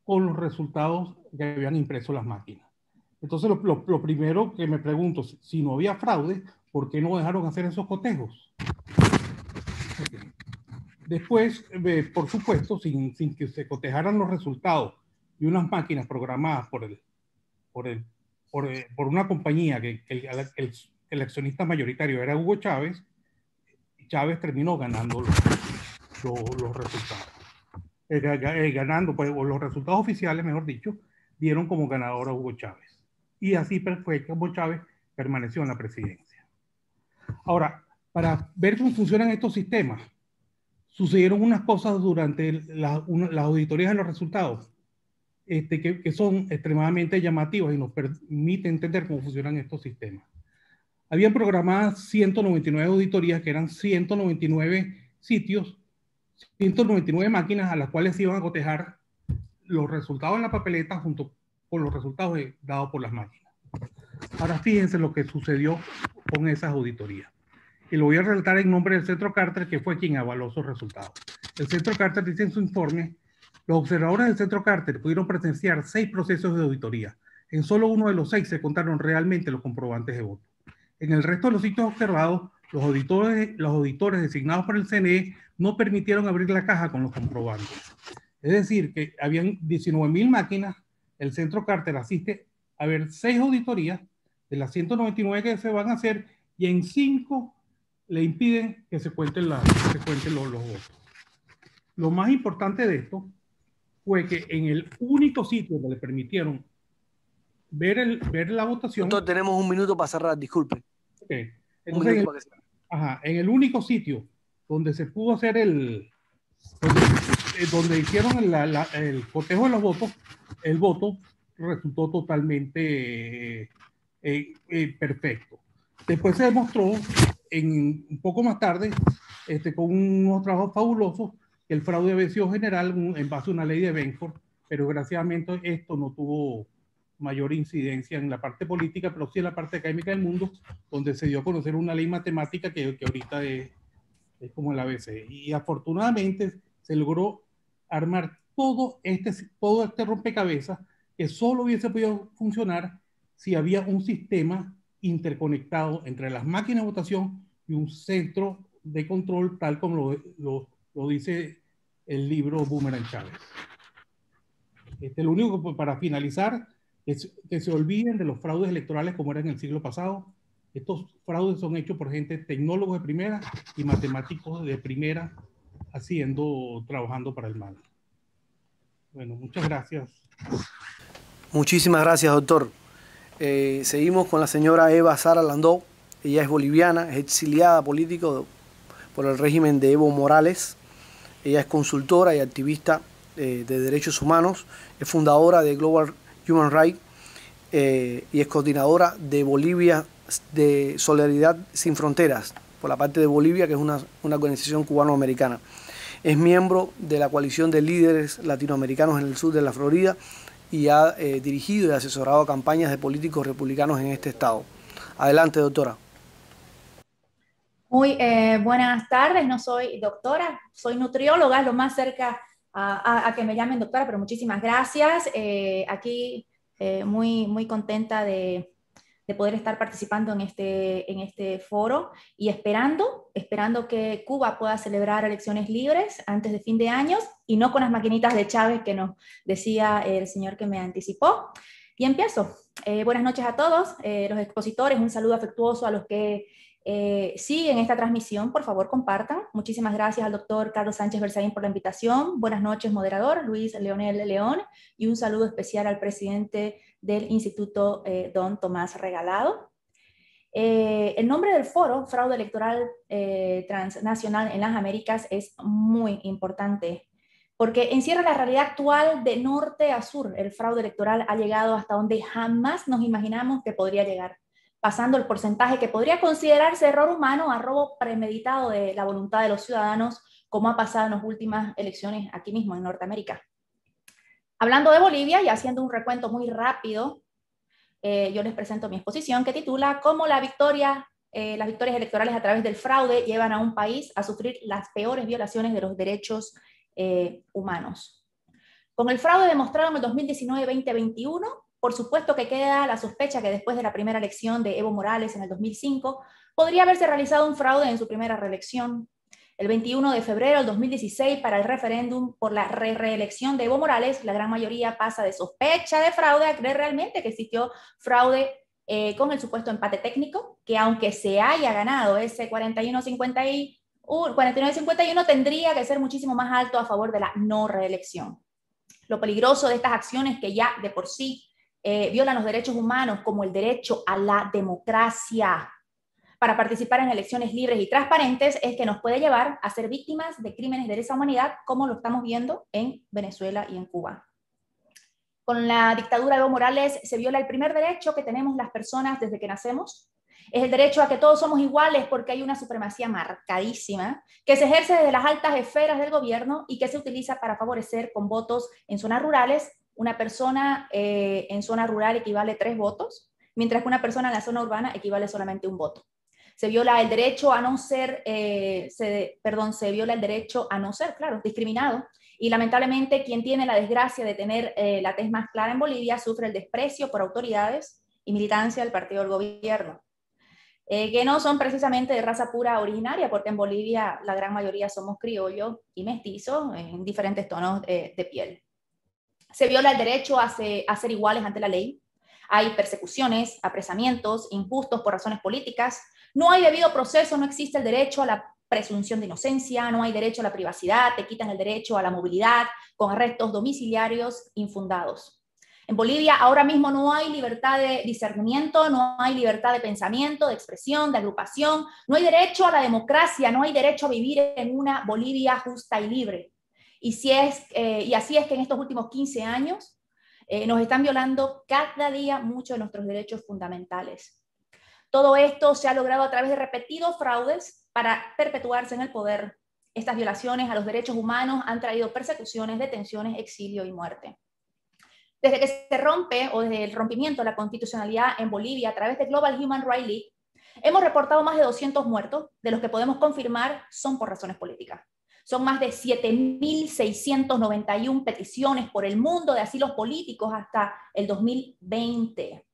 con los resultados que habían impreso las máquinas. Entonces, lo primero que me pregunto, si no había fraude, ¿por qué no dejaron hacer esos cotejos? Okay. Después, por supuesto, sin que se cotejaran los resultados y unas máquinas programadas por una compañía que el accionista mayoritario era Hugo Chávez, Chávez terminó ganando los resultados. Ganando, pues, los resultados oficiales, mejor dicho, dieron como ganador a Hugo Chávez. Y así fue como Chávez permaneció en la presidencia. Ahora, para ver cómo funcionan estos sistemas, sucedieron unas cosas durante las auditorías de los resultados que son extremadamente llamativas y nos permiten entender cómo funcionan estos sistemas. Habían programadas 199 auditorías, que eran 199 sitios, 199 máquinas a las cuales se iban a cotejar los resultados en la papeleta junto con los resultados dados por las máquinas. Ahora fíjense lo que sucedió con esas auditorías. Y lo voy a relatar en nombre del Centro Carter, que fue quien avaló esos resultados. El Centro Carter dice en su informe: los observadores del Centro Carter pudieron presenciar 6 procesos de auditoría. En solo uno de los 6 se contaron realmente los comprobantes de voto. En el resto de los sitios observados, los auditores designados por el CNE no permitieron abrir la caja con los comprobantes. Es decir, que habían 19.000 máquinas, el Centro Carter asiste a ver 6 auditorías de las 199 que se van a hacer, y en 5 le impiden que se cuenten los votos. Lo más importante de esto fue que en el único sitio donde le permitieron ver la votación... Doctor, tenemos un minuto para cerrar, disculpe. Okay. Entonces, en el único sitio donde se pudo hacer donde hicieron el cotejo de los votos, el voto resultó totalmente perfecto. Después se demostró un poco más tarde, con unos trabajos fabulosos, que el fraude había sido general en base a una ley de Benford, pero desgraciadamente esto no tuvo mayor incidencia en la parte política, pero sí en la parte académica del mundo, donde se dio a conocer una ley matemática que ahorita es como el ABC. Y afortunadamente se logró armar todo este rompecabezas, que solo hubiese podido funcionar si había un sistema interconectado entre las máquinas de votación y un centro de control, tal como lo dice el libro Boomerang Chávez. Lo único, para finalizar, es que se olviden de los fraudes electorales como era en el siglo pasado. Estos fraudes son hechos por gente, tecnólogos de primera y matemáticos de primera, trabajando para el mal. Bueno, muchas gracias. Muchísimas gracias, doctor. Seguimos con la señora Eva Sara Landó. Ella es boliviana, es exiliada política por el régimen de Evo Morales. Ella es consultora y activista de derechos humanos, es fundadora de Global Human Rights y es coordinadora de Bolivia de Solidaridad Sin Fronteras, por la parte de Bolivia, que es una organización cubano-americana. Es miembro de la coalición de líderes latinoamericanos en el sur de la Florida y ha dirigido y asesorado campañas de políticos republicanos en este estado. Adelante, doctora. Muy buenas tardes, no soy doctora, soy nutrióloga, lo más cerca a que me llamen doctora, pero muchísimas gracias. Aquí muy contenta de poder estar participando en este foro y esperando que Cuba pueda celebrar elecciones libres antes de fin de año y no con las maquinitas de Chávez que nos decía el señor que me anticipó. Y empiezo. Buenas noches a todos, los expositores, un saludo afectuoso a los que siguen esta transmisión, por favor compartan. Muchísimas gracias al doctor Carlos Sánchez Berzaín por la invitación. Buenas noches, moderador Luis Leonel León, y un saludo especial al presidente del Instituto, don Tomás Regalado. El nombre del foro, Fraude Electoral Transnacional en las Américas, es muy importante, porque encierra la realidad actual de norte a sur. El fraude electoral ha llegado hasta donde jamás nos imaginamos que podría llegar, pasando el porcentaje que podría considerarse error humano a robo premeditado de la voluntad de los ciudadanos, como ha pasado en las últimas elecciones aquí mismo en Norteamérica. Hablando de Bolivia y haciendo un recuento muy rápido, yo les presento mi exposición que titula «Cómo las victorias electorales a través del fraude llevan a un país a sufrir las peores violaciones de los derechos humanos». Con el fraude demostrado en el 2019-2021, por supuesto que queda la sospecha que después de la primera elección de Evo Morales en el 2005, podría haberse realizado un fraude en su primera reelección. El 21 de febrero del 2016, para el referéndum por la reelección de Evo Morales, la gran mayoría pasa de sospecha de fraude a creer realmente que existió fraude con el supuesto empate técnico, que aunque se haya ganado ese 49-51, tendría que ser muchísimo más alto a favor de la no reelección. Lo peligroso de estas acciones, que ya de por sí violan los derechos humanos, como el derecho a la democracia para participar en elecciones libres y transparentes, es que nos puede llevar a ser víctimas de crímenes de lesa humanidad, como lo estamos viendo en Venezuela y en Cuba. Con la dictadura de Evo Morales se viola el primer derecho que tenemos las personas desde que nacemos. Es el derecho a que todos somos iguales, porque hay una supremacía marcadísima que se ejerce desde las altas esferas del gobierno y que se utiliza para favorecer con votos en zonas rurales. Una persona en zona rural equivale a 3 votos, mientras que una persona en la zona urbana equivale solamente a 1 voto. Se viola el derecho a no ser, se viola el derecho a no ser, claro, discriminado. Y lamentablemente quien tiene la desgracia de tener la tez más clara en Bolivia sufre el desprecio por autoridades y militancia del partido del gobierno, que no son precisamente de raza pura originaria, porque en Bolivia la gran mayoría somos criollos y mestizos en diferentes tonos de piel. Se viola el derecho a ser iguales ante la ley. Hay persecuciones, apresamientos injustos por razones políticas. No hay debido proceso, no existe el derecho a la presunción de inocencia, no hay derecho a la privacidad, te quitan el derecho a la movilidad con arrestos domiciliarios infundados. En Bolivia ahora mismo no hay libertad de discernimiento, no hay libertad de pensamiento, de expresión, de agrupación, no hay derecho a la democracia, no hay derecho a vivir en una Bolivia justa y libre. Y así es que en estos últimos 15 años nos están violando cada día muchos de nuestros derechos fundamentales. Todo esto se ha logrado a través de repetidos fraudes para perpetuarse en el poder. Estas violaciones a los derechos humanos han traído persecuciones, detenciones, exilio y muerte. Desde que se rompe, o desde el rompimiento de la constitucionalidad en Bolivia a través de Global Human Rights League, hemos reportado más de 200 muertos, de los que podemos confirmar son por razones políticas. Son más de 7.691 peticiones por el mundo de asilos políticos hasta el 2020,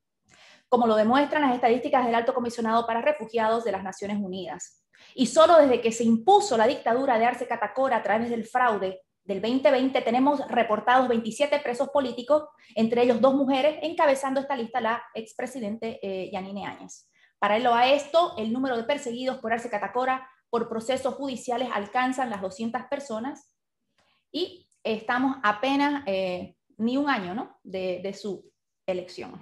como lo demuestran las estadísticas del Alto Comisionado para Refugiados de las Naciones Unidas. Y solo desde que se impuso la dictadura de Arce Catacora a través del fraude del 2020 tenemos reportados 27 presos políticos, entre ellos 2 mujeres, encabezando esta lista la expresidente Yanine Áñez. Paralelo a esto, el número de perseguidos por Arce Catacora por procesos judiciales alcanzan las 200 personas y estamos apenas ni un año, ¿no?, de su elección.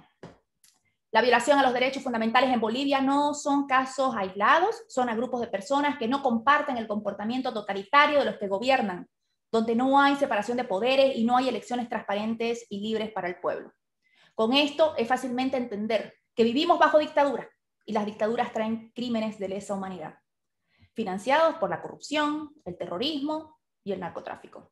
La violación a los derechos fundamentales en Bolivia no son casos aislados, son a grupos de personas que no comparten el comportamiento totalitario de los que gobiernan, donde no hay separación de poderes y no hay elecciones transparentes y libres para el pueblo. Con esto es fácilmente entender que vivimos bajo dictadura y las dictaduras traen crímenes de lesa humanidad, financiados por la corrupción, el terrorismo y el narcotráfico.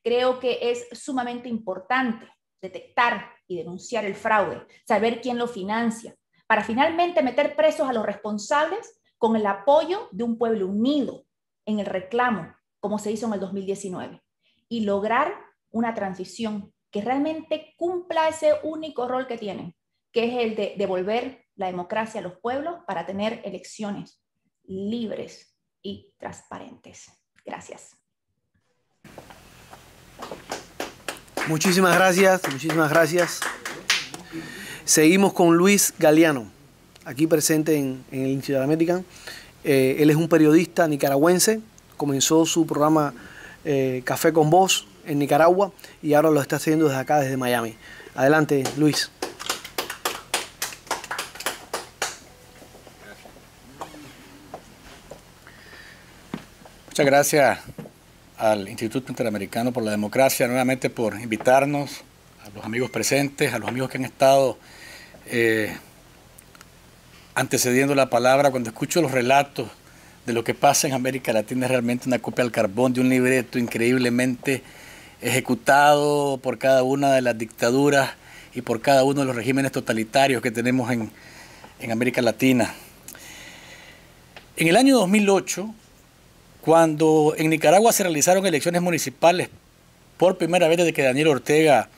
Creo que es sumamente importante detectar y denunciar el fraude, saber quién lo financia, para finalmente meter presos a los responsables con el apoyo de un pueblo unido en el reclamo, como se hizo en el 2019, y lograr una transición que realmente cumpla ese único rol que tienen, que es el de devolver la democracia a los pueblos para tener elecciones libres y transparentes. Gracias. Muchísimas gracias, muchísimas gracias. Seguimos con Luis Galeano, aquí presente en el Interamericano. Él es un periodista nicaragüense, comenzó su programa Café con Voz en Nicaragua y ahora lo está haciendo desde acá, desde Miami. Adelante, Luis. Muchas gracias al Instituto Interamericano por la Democracia nuevamente por invitarnos, a los amigos presentes, a los amigos que han estado antecediendo la palabra. Cuando escucho los relatos de lo que pasa en América Latina, es realmente una copia al carbón de un libreto increíblemente ejecutado por cada una de las dictaduras y por cada uno de los regímenes totalitarios que tenemos en América Latina. En el año 2008, cuando en Nicaragua se realizaron elecciones municipales por primera vez desde que Daniel Ortega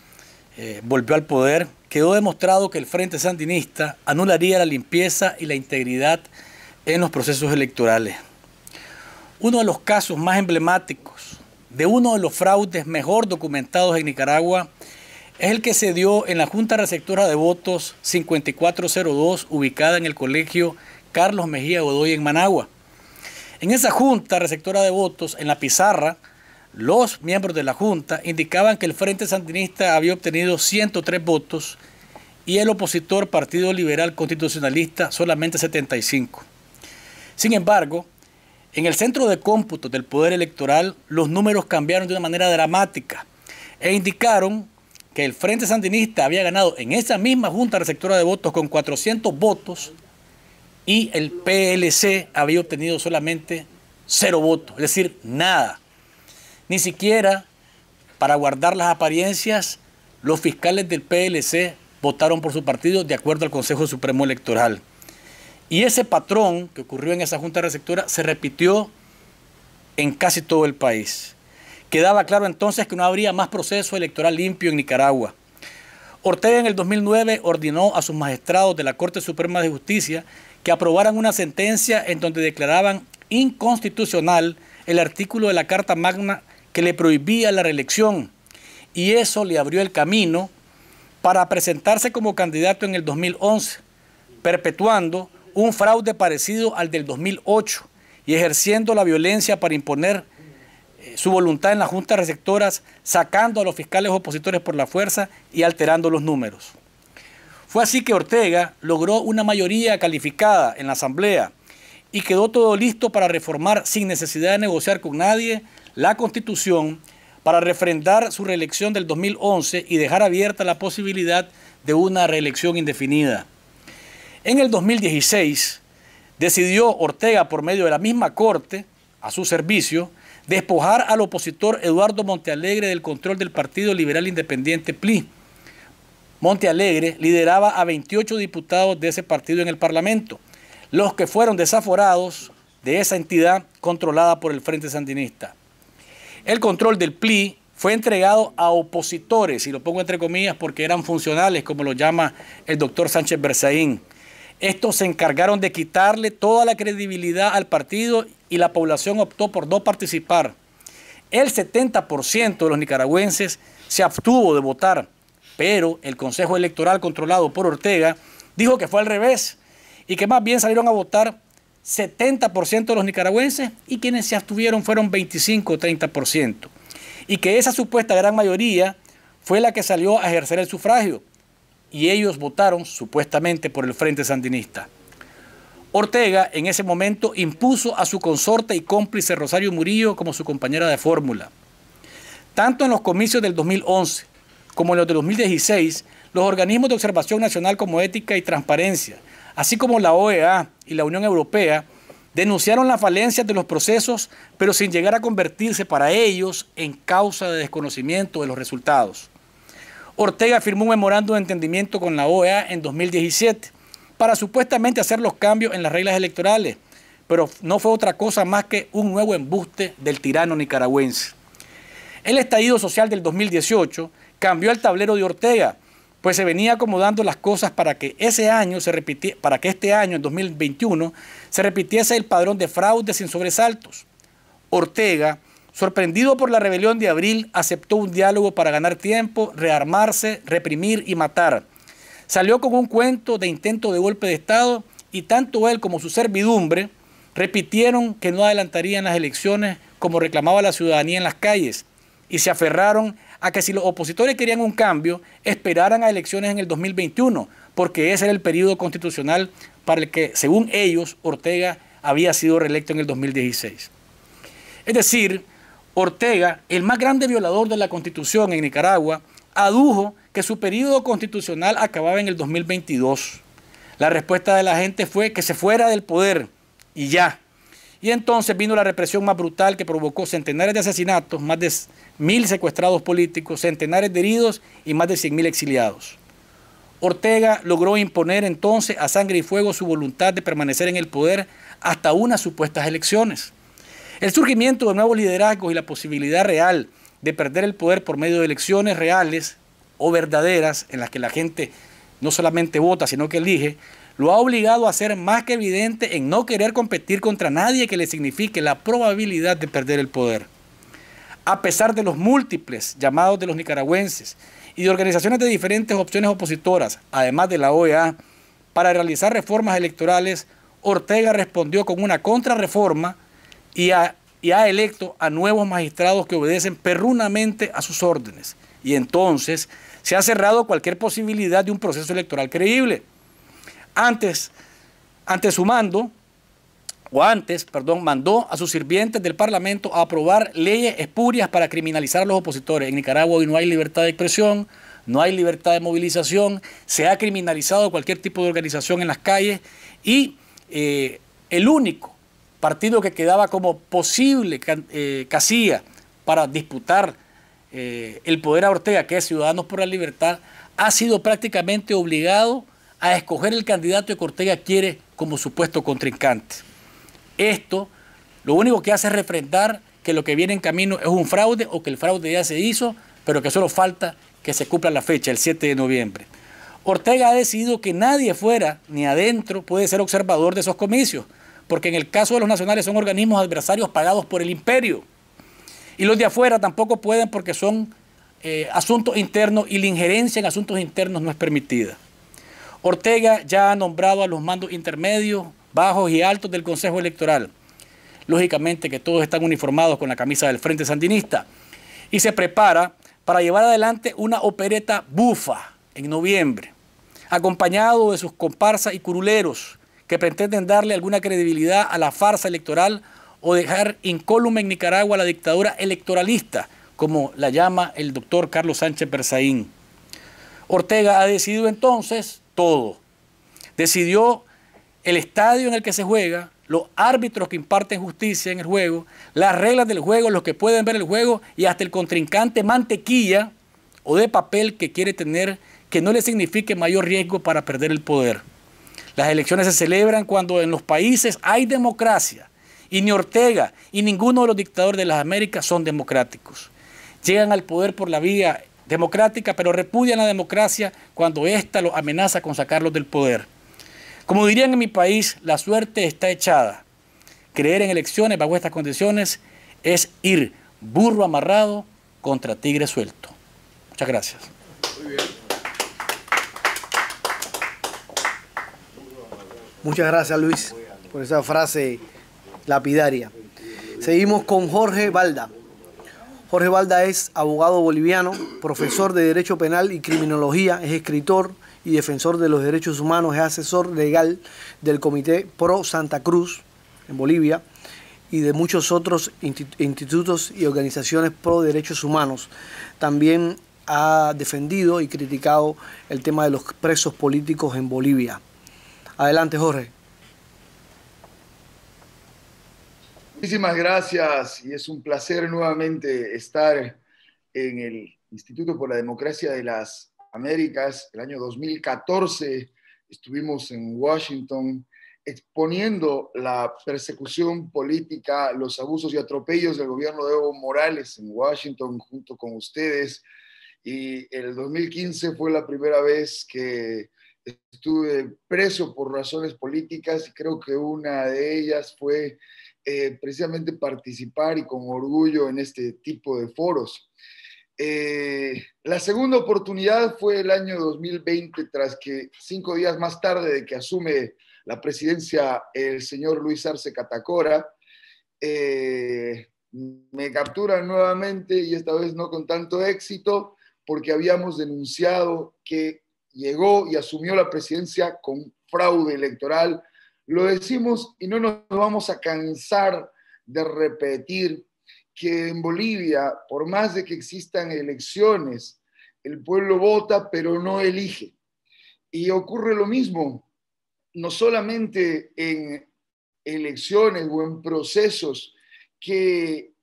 volvió al poder, quedó demostrado que el Frente Sandinista anularía la limpieza y la integridad en los procesos electorales. Uno de los casos más emblemáticos de uno de los fraudes mejor documentados en Nicaragua es el que se dio en la Junta Receptora de Votos 5402, ubicada en el Colegio Carlos Mejía Godoy en Managua. En esa Junta Receptora de Votos, en la pizarra, los miembros de la Junta indicaban que el Frente Sandinista había obtenido 103 votos y el opositor Partido Liberal Constitucionalista solamente 75. Sin embargo, en el centro de cómputo del Poder Electoral, los números cambiaron de una manera dramática e indicaron que el Frente Sandinista había ganado en esa misma Junta Receptora de Votos con 400 votos y el PLC había obtenido solamente 0 votos, es decir, nada. Ni siquiera para guardar las apariencias, los fiscales del PLC votaron por su partido de acuerdo al Consejo Supremo Electoral. Y ese patrón que ocurrió en esa Junta Receptora se repitió en casi todo el país. Quedaba claro entonces que no habría más proceso electoral limpio en Nicaragua. Ortega en el 2009 ordenó a sus magistrados de la Corte Suprema de Justicia que aprobaran una sentencia en donde declaraban inconstitucional el artículo de la Carta Magna que le prohibía la reelección, y eso le abrió el camino para presentarse como candidato en el 2011, perpetuando un fraude parecido al del 2008 y ejerciendo la violencia para imponer su voluntad en las juntas receptoras, sacando a los fiscales opositores por la fuerza y alterando los números. Fue así que Ortega logró una mayoría calificada en la Asamblea y quedó todo listo para reformar sin necesidad de negociar con nadie la Constitución, para refrendar su reelección del 2011 y dejar abierta la posibilidad de una reelección indefinida. En el 2016 decidió Ortega, por medio de la misma Corte, a su servicio, despojar al opositor Eduardo Montealegre del control del Partido Liberal Independiente PLI. Montealegre lideraba a 28 diputados de ese partido en el Parlamento, los que fueron desaforados de esa entidad controlada por el Frente Sandinista. El control del PLI fue entregado a opositores, y lo pongo entre comillas porque eran funcionales, como lo llama el doctor Sánchez Berzaín. Estos se encargaron de quitarle toda la credibilidad al partido y la población optó por no participar. El 70% de los nicaragüenses se abstuvo de votar, pero el Consejo Electoral controlado por Ortega dijo que fue al revés y que más bien salieron a votar 70% de los nicaragüenses y quienes se abstuvieron fueron 25 o 30%. Y que esa supuesta gran mayoría fue la que salió a ejercer el sufragio y ellos votaron supuestamente por el Frente Sandinista. Ortega en ese momento impuso a su consorte y cómplice Rosario Murillo como su compañera de fórmula. Tanto en los comicios del 2011 como en los de 2016, los organismos de observación nacional como Ética y Transparencia, así como la OEA y la Unión Europea, denunciaron las falencias de los procesos, pero sin llegar a convertirse para ellos en causa de desconocimiento de los resultados. Ortega firmó un memorándum de entendimiento con la OEA en 2017 para supuestamente hacer los cambios en las reglas electorales, pero no fue otra cosa más que un nuevo embuste del tirano nicaragüense. El estallido social del 2018 cambió el tablero de Ortega, pues se venía acomodando las cosas para que este año, en 2021, se repitiese el padrón de fraude sin sobresaltos. Ortega, sorprendido por la rebelión de abril, aceptó un diálogo para ganar tiempo, rearmarse, reprimir y matar. Salió con un cuento de intento de golpe de Estado y tanto él como su servidumbre repitieron que no adelantarían las elecciones como reclamaba la ciudadanía en las calles y se aferraron a que si los opositores querían un cambio, esperaran a elecciones en el 2021, porque ese era el periodo constitucional para el que, según ellos, Ortega había sido reelecto en el 2016. Es decir, Ortega, el más grande violador de la Constitución en Nicaragua, adujo que su periodo constitucional acababa en el 2022. La respuesta de la gente fue que se fuera del poder y ya. Y entonces vino la represión más brutal que provocó centenares de asesinatos, más de 1.000 secuestrados políticos, centenares de heridos y más de 100.000 exiliados. Ortega logró imponer entonces a sangre y fuego su voluntad de permanecer en el poder hasta unas supuestas elecciones. El surgimiento de nuevos liderazgos y la posibilidad real de perder el poder por medio de elecciones reales o verdaderas, en las que la gente no solamente vota, sino que elige, lo ha obligado a ser más que evidente en no querer competir contra nadie que le signifique la probabilidad de perder el poder. A pesar de los múltiples llamados de los nicaragüenses y de organizaciones de diferentes opciones opositoras, además de la OEA, para realizar reformas electorales, Ortega respondió con una contrarreforma y ha electo a nuevos magistrados que obedecen perrunamente a sus órdenes. Y entonces se ha cerrado cualquier posibilidad de un proceso electoral creíble. Mandó a sus sirvientes del Parlamento a aprobar leyes espurias para criminalizar a los opositores. En Nicaragua hoy no hay libertad de expresión, no hay libertad de movilización, se ha criminalizado cualquier tipo de organización en las calles y el único partido que quedaba como posible casilla para disputar el poder a Ortega, que es Ciudadanos por la Libertad, ha sido prácticamente obligado a escoger el candidato que Ortega quiere como supuesto contrincante. Esto lo único que hace es refrendar que lo que viene en camino es un fraude o que el fraude ya se hizo, pero que solo falta que se cumpla la fecha, el 7 de noviembre. Ortega ha decidido que nadie fuera ni adentro puede ser observador de esos comicios, porque en el caso de los nacionales son organismos adversarios pagados por el imperio. Y los de afuera tampoco pueden porque son asuntos internos y la injerencia en asuntos internos no es permitida. Ortega ya ha nombrado a los mandos intermedios, bajos y altos del Consejo Electoral. Lógicamente que todos están uniformados con la camisa del Frente Sandinista. Y se prepara para llevar adelante una opereta bufa en noviembre, acompañado de sus comparsas y curuleros que pretenden darle alguna credibilidad a la farsa electoral o dejar incólume en Nicaragua la dictadura electoralista, como la llama el doctor Carlos Sánchez Berzaín. Ortega ha decidido entonces todo. Decidió el estadio en el que se juega, los árbitros que imparten justicia en el juego, las reglas del juego, los que pueden ver el juego y hasta el contrincante mantequilla o de papel que quiere tener que no le signifique mayor riesgo para perder el poder. Las elecciones se celebran cuando en los países hay democracia y ni Ortega y ninguno de los dictadores de las Américas son democráticos. Llegan al poder por la vía democrática, pero repudian la democracia cuando ésta los amenaza con sacarlos del poder. Como dirían en mi país, la suerte está echada. Creer en elecciones bajo estas condiciones es ir burro amarrado contra tigre suelto. Muchas gracias. Muy bien. Muchas gracias, Luis, por esa frase lapidaria. Seguimos con Jorge Balda. Jorge Balda es abogado boliviano, profesor de Derecho Penal y Criminología, es escritor y defensor de los derechos humanos, es asesor legal del Comité Pro Santa Cruz en Bolivia y de muchos otros institutos y organizaciones pro derechos humanos. También ha defendido y criticado el tema de los presos políticos en Bolivia. Adelante, Jorge. Muchísimas gracias y es un placer nuevamente estar en el Instituto por la Democracia de las Américas. El año 2014 estuvimos en Washington exponiendo la persecución política, los abusos y atropellos del gobierno de Evo Morales en Washington junto con ustedes. y el 2015 fue la primera vez que estuve preso por razones políticas y creo que una de ellas fue precisamente participar y con orgullo en este tipo de foros. La segunda oportunidad fue el año 2020, tras que 5 días más tarde de que asume la presidencia el señor Luis Arce Catacora, me capturan nuevamente y esta vez no con tanto éxito porque habíamos denunciado que llegó y asumió la presidencia con fraude electoral. Lo decimos y no nos vamos a cansar de repetir que en Bolivia, por más de que existan elecciones, el pueblo vota pero no elige. Y ocurre lo mismo, no solamente en elecciones o en procesos que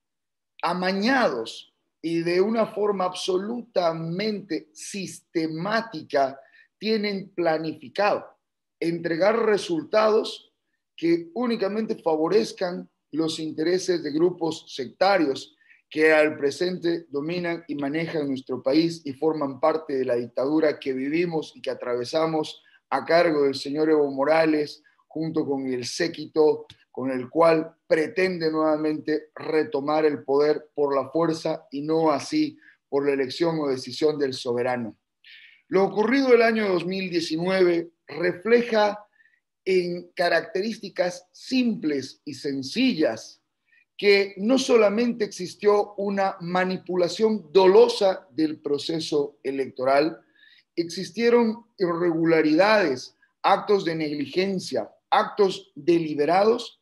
amañados y de una forma absolutamente sistemática tienen planificado entregar resultados que únicamente favorezcan los intereses de grupos sectarios que al presente dominan y manejan nuestro país y forman parte de la dictadura que vivimos y que atravesamos a cargo del señor Evo Morales, junto con el séquito con el cual pretende nuevamente retomar el poder por la fuerza y no así por la elección o decisión del soberano. Lo ocurrido el año 2019 refleja en características simples y sencillas que no solamente existió una manipulación dolosa del proceso electoral, existieron irregularidades, actos de negligencia, actos deliberados,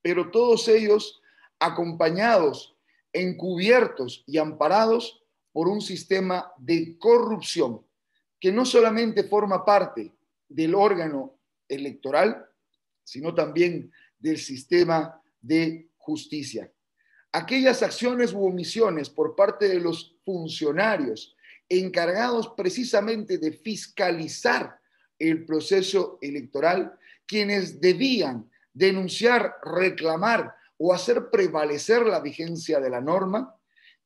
pero todos ellos acompañados, encubiertos y amparados por un sistema de corrupción que no solamente forma parte del órgano electoral, sino también del sistema de justicia. Aquellas acciones u omisiones por parte de los funcionarios encargados precisamente de fiscalizar el proceso electoral, quienes debían denunciar, reclamar o hacer prevalecer la vigencia de la norma,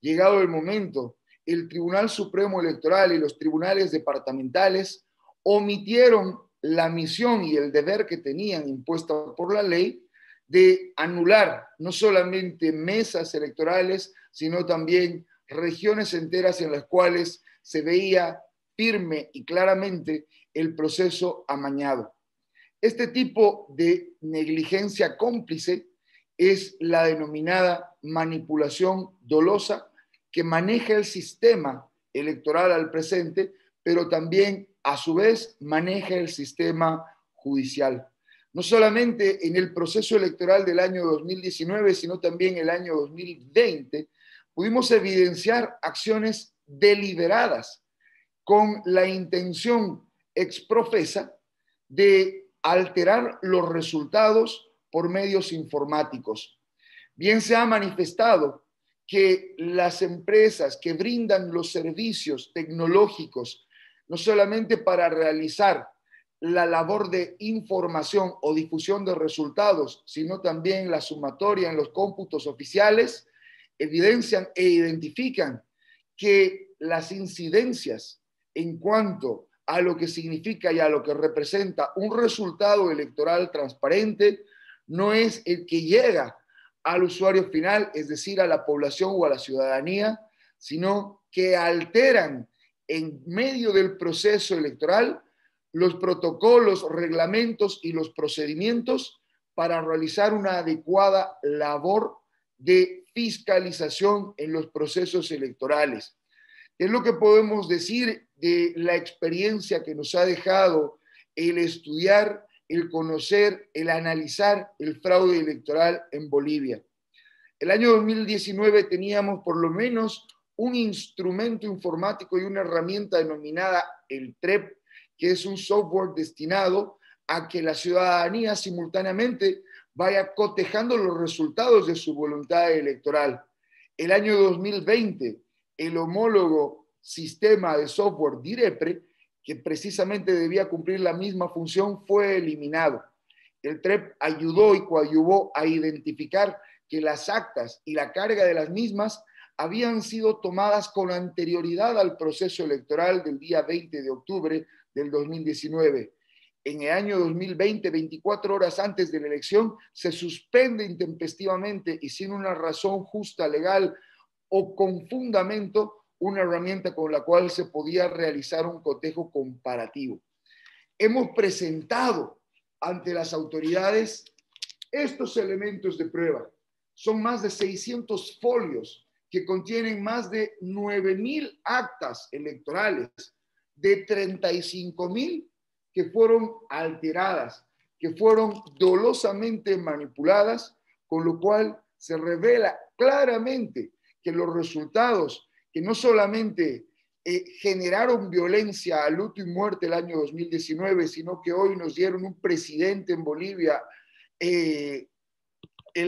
llegado el momento, el Tribunal Supremo Electoral y los tribunales departamentales omitieron la misión y el deber que tenían impuesta por la ley de anular no solamente mesas electorales, sino también regiones enteras en las cuales se veía firme y claramente el proceso amañado. Este tipo de negligencia cómplice es la denominada manipulación dolosa que maneja el sistema electoral al presente, pero también a su vez maneja el sistema judicial. No solamente en el proceso electoral del año 2019, sino también el año 2020, pudimos evidenciar acciones deliberadas con la intención exprofesa de alterar los resultados por medios informáticos. Bien se ha manifestado que las empresas que brindan los servicios tecnológicos, no solamente para realizar la labor de información o difusión de resultados, sino también la sumatoria en los cómputos oficiales, evidencian e identifican que las incidencias en cuanto a lo que significa y a lo que representa un resultado electoral transparente no es el que llega al usuario final, es decir, a la población o a la ciudadanía, sino que alteran en medio del proceso electoral los protocolos, reglamentos y los procedimientos para realizar una adecuada labor de fiscalización en los procesos electorales. Es lo que podemos decir de la experiencia que nos ha dejado el estudiar, el conocer, el analizar el fraude electoral en Bolivia. El año 2019 teníamos por lo menos un instrumento informático y una herramienta denominada el TREP, que es un software destinado a que la ciudadanía simultáneamente vaya cotejando los resultados de su voluntad electoral. El año 2020, el homólogo sistema de software DIREPRE, que precisamente debía cumplir la misma función, fue eliminado. El TREP ayudó y coadyuvó a identificar que las actas y la carga de las mismas habían sido tomadas con anterioridad al proceso electoral del día 20 de octubre del 2019. En el año 2020, 24 horas antes de la elección, se suspende intempestivamente y sin una razón justa, legal o con fundamento, una herramienta con la cual se podía realizar un cotejo comparativo. Hemos presentado ante las autoridades estos elementos de prueba. Son más de 600 folios que contienen más de 9.000 actas electorales, de 35.000 que fueron alteradas, que fueron dolosamente manipuladas, con lo cual se revela claramente que los resultados que no solamente generaron violencia, luto y muerte el año 2019, sino que hoy nos dieron un presidente en Bolivia, el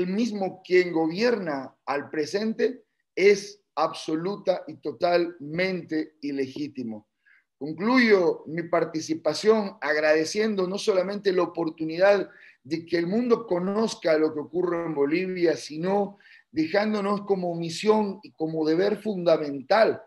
mismo quien gobierna al presente, es absoluta y totalmente ilegítimo. Concluyo mi participación agradeciendo no solamente la oportunidad de que el mundo conozca lo que ocurre en Bolivia, sino dejándonos como misión y como deber fundamental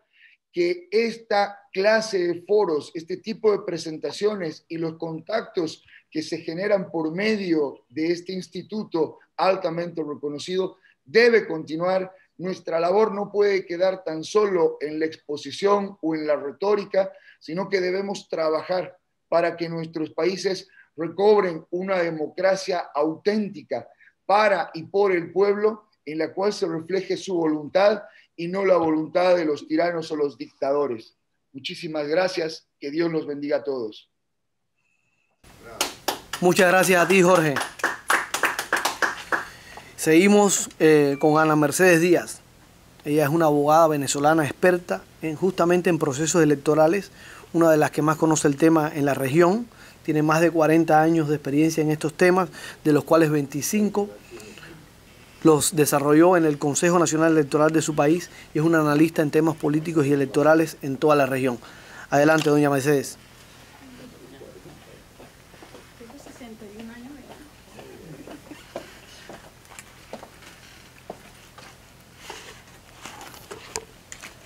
que esta clase de foros, este tipo de presentaciones y los contactos que se generan por medio de este instituto altamente reconocido debe continuar. Nuestra labor no puede quedar tan solo en la exposición o en la retórica, sino que debemos trabajar para que nuestros países recobren una democracia auténtica para y por el pueblo, en la cual se refleje su voluntad y no la voluntad de los tiranos o los dictadores. Muchísimas gracias, que Dios los bendiga a todos. Muchas gracias a ti, Jorge. Seguimos con Ana Mercedes Díaz. Ella es una abogada venezolana experta justamente en procesos electorales, una de las que más conoce el tema en la región. Tiene más de 40 años de experiencia en estos temas, de los cuales 25 los desarrolló en el Consejo Nacional Electoral de su país y es una analista en temas políticos y electorales en toda la región. Adelante, doña Mercedes.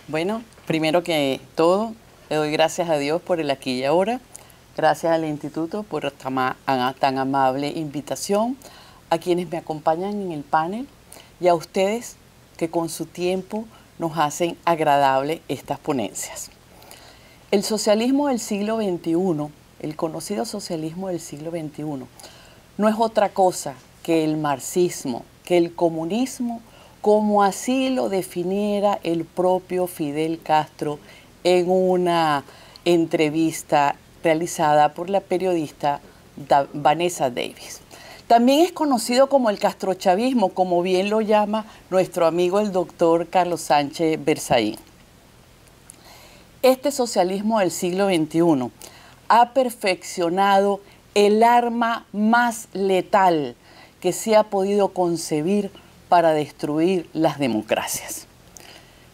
Bueno, primero que todo, le doy gracias a Dios por el aquí y ahora, gracias al Instituto por tan amable invitación, a quienes me acompañan en el panel y a ustedes que con su tiempo nos hacen agradable estas ponencias. El socialismo del siglo XXI, el conocido socialismo del siglo XXI, no es otra cosa que el marxismo, que el comunismo, como así lo definiera el propio Fidel Castro en una entrevista realizada por la periodista Vanessa Davis. También es conocido como el castrochavismo, como bien lo llama nuestro amigo el doctor Carlos Sánchez Berzaín. Este socialismo del siglo XXI ha perfeccionado el arma más letal que se ha podido concebir para destruir las democracias,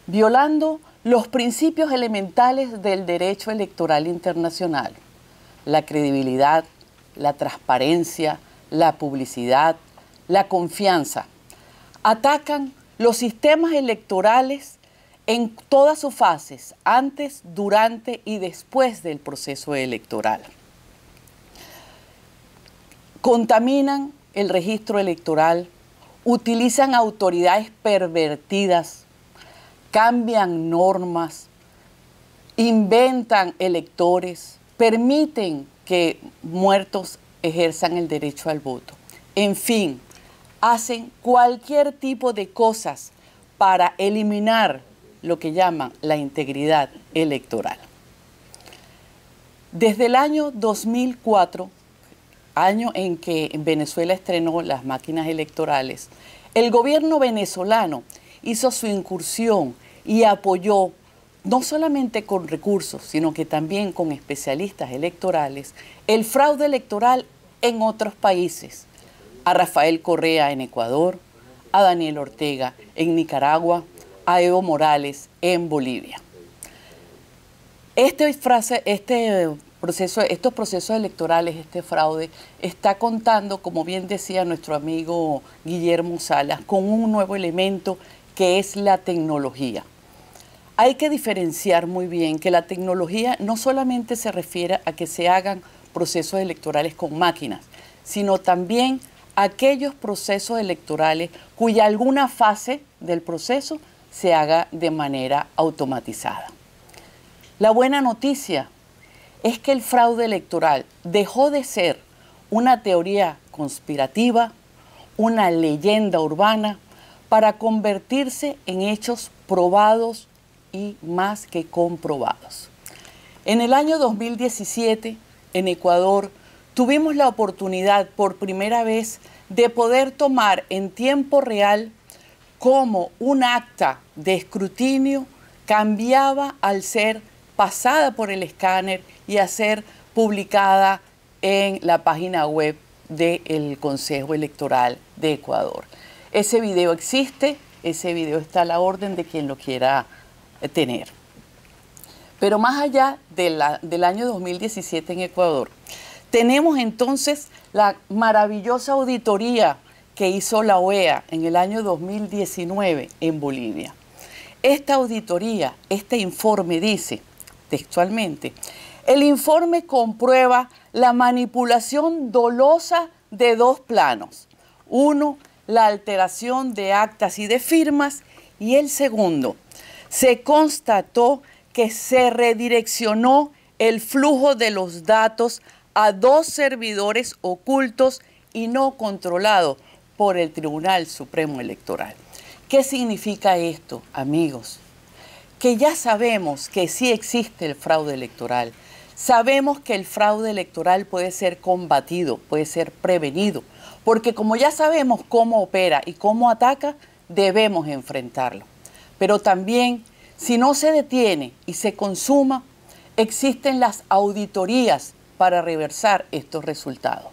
violando los principios elementales del derecho electoral internacional, la credibilidad, la transparencia, la publicidad, la confianza. Atacan los sistemas electorales en todas sus fases, antes, durante y después del proceso electoral. Contaminan el registro electoral, utilizan autoridades pervertidas, cambian normas, inventan electores, permiten que muertos ejerzan el derecho al voto. En fin, hacen cualquier tipo de cosas para eliminar lo que llaman la integridad electoral. Desde el año 2004, año en que Venezuela estrenó las máquinas electorales, el gobierno venezolano hizo su incursión y apoyó, no solamente con recursos, sino que también con especialistas electorales, el fraude electoral en otros países. A Rafael Correa en Ecuador, a Daniel Ortega en Nicaragua, a Evo Morales en Bolivia. Estos procesos electorales, este fraude, está contando, como bien decía nuestro amigo Guillermo Salas, con un nuevo elemento que es la tecnología. Hay que diferenciar muy bien que la tecnología no solamente se refiere a que se hagan procesos electorales con máquinas, sino también aquellos procesos electorales cuya alguna fase del proceso se haga de manera automatizada. La buena noticia es que el fraude electoral dejó de ser una teoría conspirativa, una leyenda urbana, para convertirse en hechos probados y más que comprobados. En el año 2017, en Ecuador, tuvimos la oportunidad por primera vez de poder tomar en tiempo real cómo un acta de escrutinio cambiaba al ser pasada por el escáner y a ser publicada en la página web del Consejo Electoral de Ecuador. Ese video existe, ese video está a la orden de quien lo quiera tener. Pero más allá del año 2017 en Ecuador, tenemos entonces la maravillosa auditoría que hizo la OEA en el año 2019 en Bolivia. Esta auditoría, este informe dice textualmente: el informe comprueba la manipulación dolosa de dos planos. Uno, la alteración de actas y de firmas, y el segundo, se constató que se redireccionó el flujo de los datos a dos servidores ocultos y no controlados por el Tribunal Supremo Electoral. ¿Qué significa esto, amigos? Que ya sabemos que sí existe el fraude electoral. Sabemos que el fraude electoral puede ser combatido, puede ser prevenido, porque como ya sabemos cómo opera y cómo ataca, debemos enfrentarlo. Pero también, si no se detiene y se consuma, existen las auditorías para reversar estos resultados.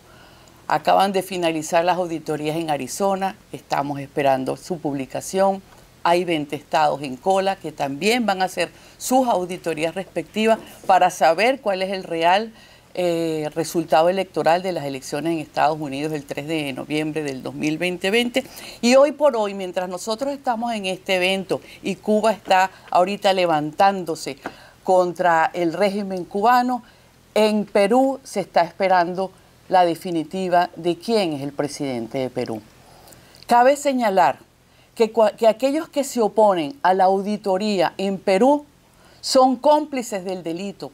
Acaban de finalizar las auditorías en Arizona, estamos esperando su publicación. Hay 20 estados en cola que también van a hacer sus auditorías respectivas para saber cuál es el real resultado electoral de las elecciones en Estados Unidos el 3 de noviembre del 2020. Y hoy por hoy, mientras nosotros estamos en este evento y Cuba está ahorita levantándose contra el régimen cubano, en Perú se está esperando la definitiva de quién es el presidente de Perú. Cabe señalar que aquellos que se oponen a la auditoría en Perú son cómplices del delito,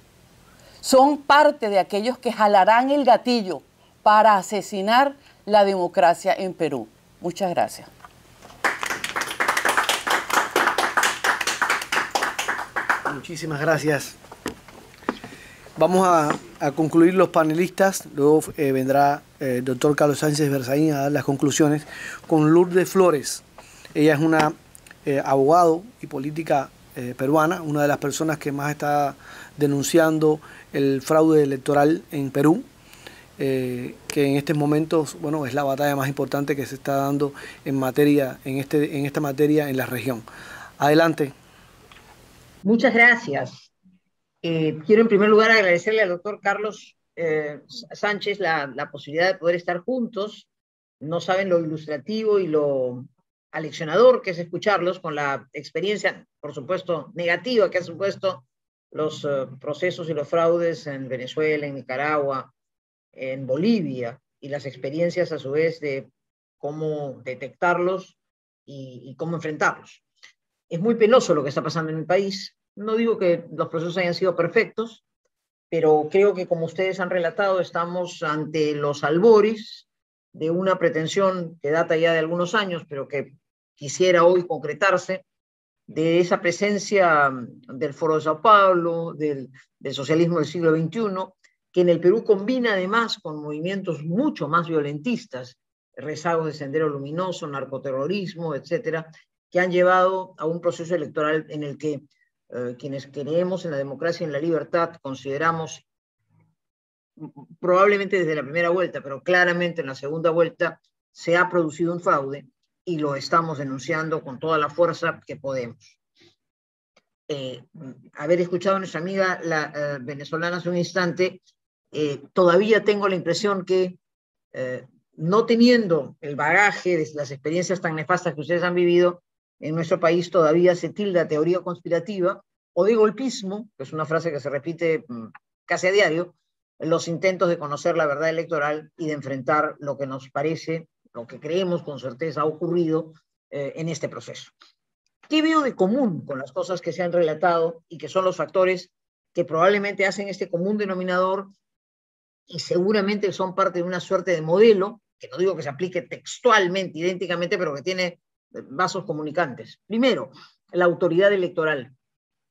son parte de aquellos que jalarán el gatillo para asesinar la democracia en Perú. Muchas gracias. Muchísimas gracias. Vamos a concluir los panelistas, luego vendrá el doctor Carlos Sánchez Berzaín a dar las conclusiones con Lourdes Flores. Ella es una abogado y política peruana, una de las personas que más está denunciando el fraude electoral en Perú, que en estos momentos, bueno, es la batalla más importante que se está dando en esta materia en la región. Adelante. Muchas gracias. Quiero en primer lugar agradecerle al doctor Carlos Sánchez la posibilidad de poder estar juntos. No saben lo ilustrativo y lo aleccionador que es escucharlos con la experiencia, por supuesto, negativa que han supuesto los procesos y los fraudes en Venezuela, en Nicaragua, en Bolivia, y las experiencias a su vez de cómo detectarlos y cómo enfrentarlos. Es muy penoso lo que está pasando en mi país. No digo que los procesos hayan sido perfectos, pero creo que, como ustedes han relatado, estamos ante los albores de una pretensión que data ya de algunos años, pero que quisiera hoy concretarse, de esa presencia del Foro de Sao Paulo, del socialismo del siglo XXI, que en el Perú combina además con movimientos mucho más violentistas, rezagos de Sendero Luminoso, narcoterrorismo, etcétera, que han llevado a un proceso electoral en el que quienes creemos en la democracia y en la libertad consideramos, probablemente desde la primera vuelta, pero claramente en la segunda vuelta, se ha producido un fraude y lo estamos denunciando con toda la fuerza que podemos. Haber escuchado a nuestra amiga la venezolana hace un instante, todavía tengo la impresión que no teniendo el bagaje de las experiencias tan nefastas que ustedes han vivido, en nuestro país todavía se tilda teoría conspirativa o de golpismo, que es una frase que se repite casi a diario, los intentos de conocer la verdad electoral y de enfrentar lo que nos parece, lo que creemos con certeza ha ocurrido en este proceso. ¿Qué veo de común con las cosas que se han relatado y que son los factores que probablemente hacen este común denominador y seguramente son parte de una suerte de modelo, que no digo que se aplique textualmente, idénticamente, pero que tiene vasos comunicantes? Primero, la autoridad electoral.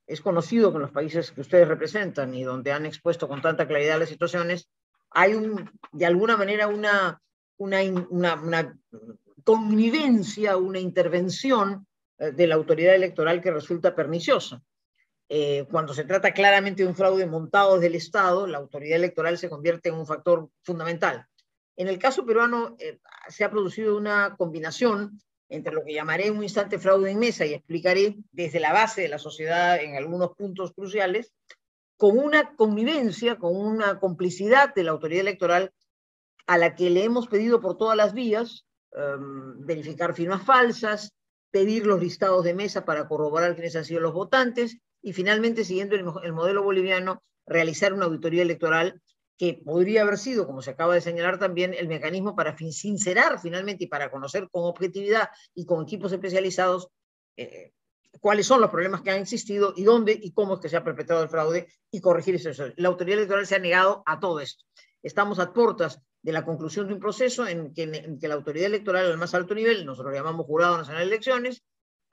Es conocido que en los países que ustedes representan y donde han expuesto con tanta claridad las situaciones, hay de alguna manera una connivencia, una intervención de la autoridad electoral que resulta perniciosa. Cuando se trata claramente de un fraude montado desde el Estado, la autoridad electoral se convierte en un factor fundamental. En el caso peruano se ha producido una combinación entre lo que llamaré en un instante fraude en mesa y explicaré desde la base de la sociedad en algunos puntos cruciales, con una connivencia, con una complicidad de la autoridad electoral a la que le hemos pedido por todas las vías verificar firmas falsas, pedir los listados de mesa para corroborar quiénes han sido los votantes y finalmente, siguiendo el modelo boliviano, realizar una auditoría electoral que podría haber sido, como se acaba de señalar también, el mecanismo para sincerar finalmente y para conocer con objetividad y con equipos especializados cuáles son los problemas que han existido y dónde y cómo es que se ha perpetrado el fraude y corregir eso. La autoridad electoral se ha negado a todo esto. Estamos a puertas de la conclusión de un proceso en que la autoridad electoral al más alto nivel, nosotros lo llamamos Jurado Nacional de Elecciones,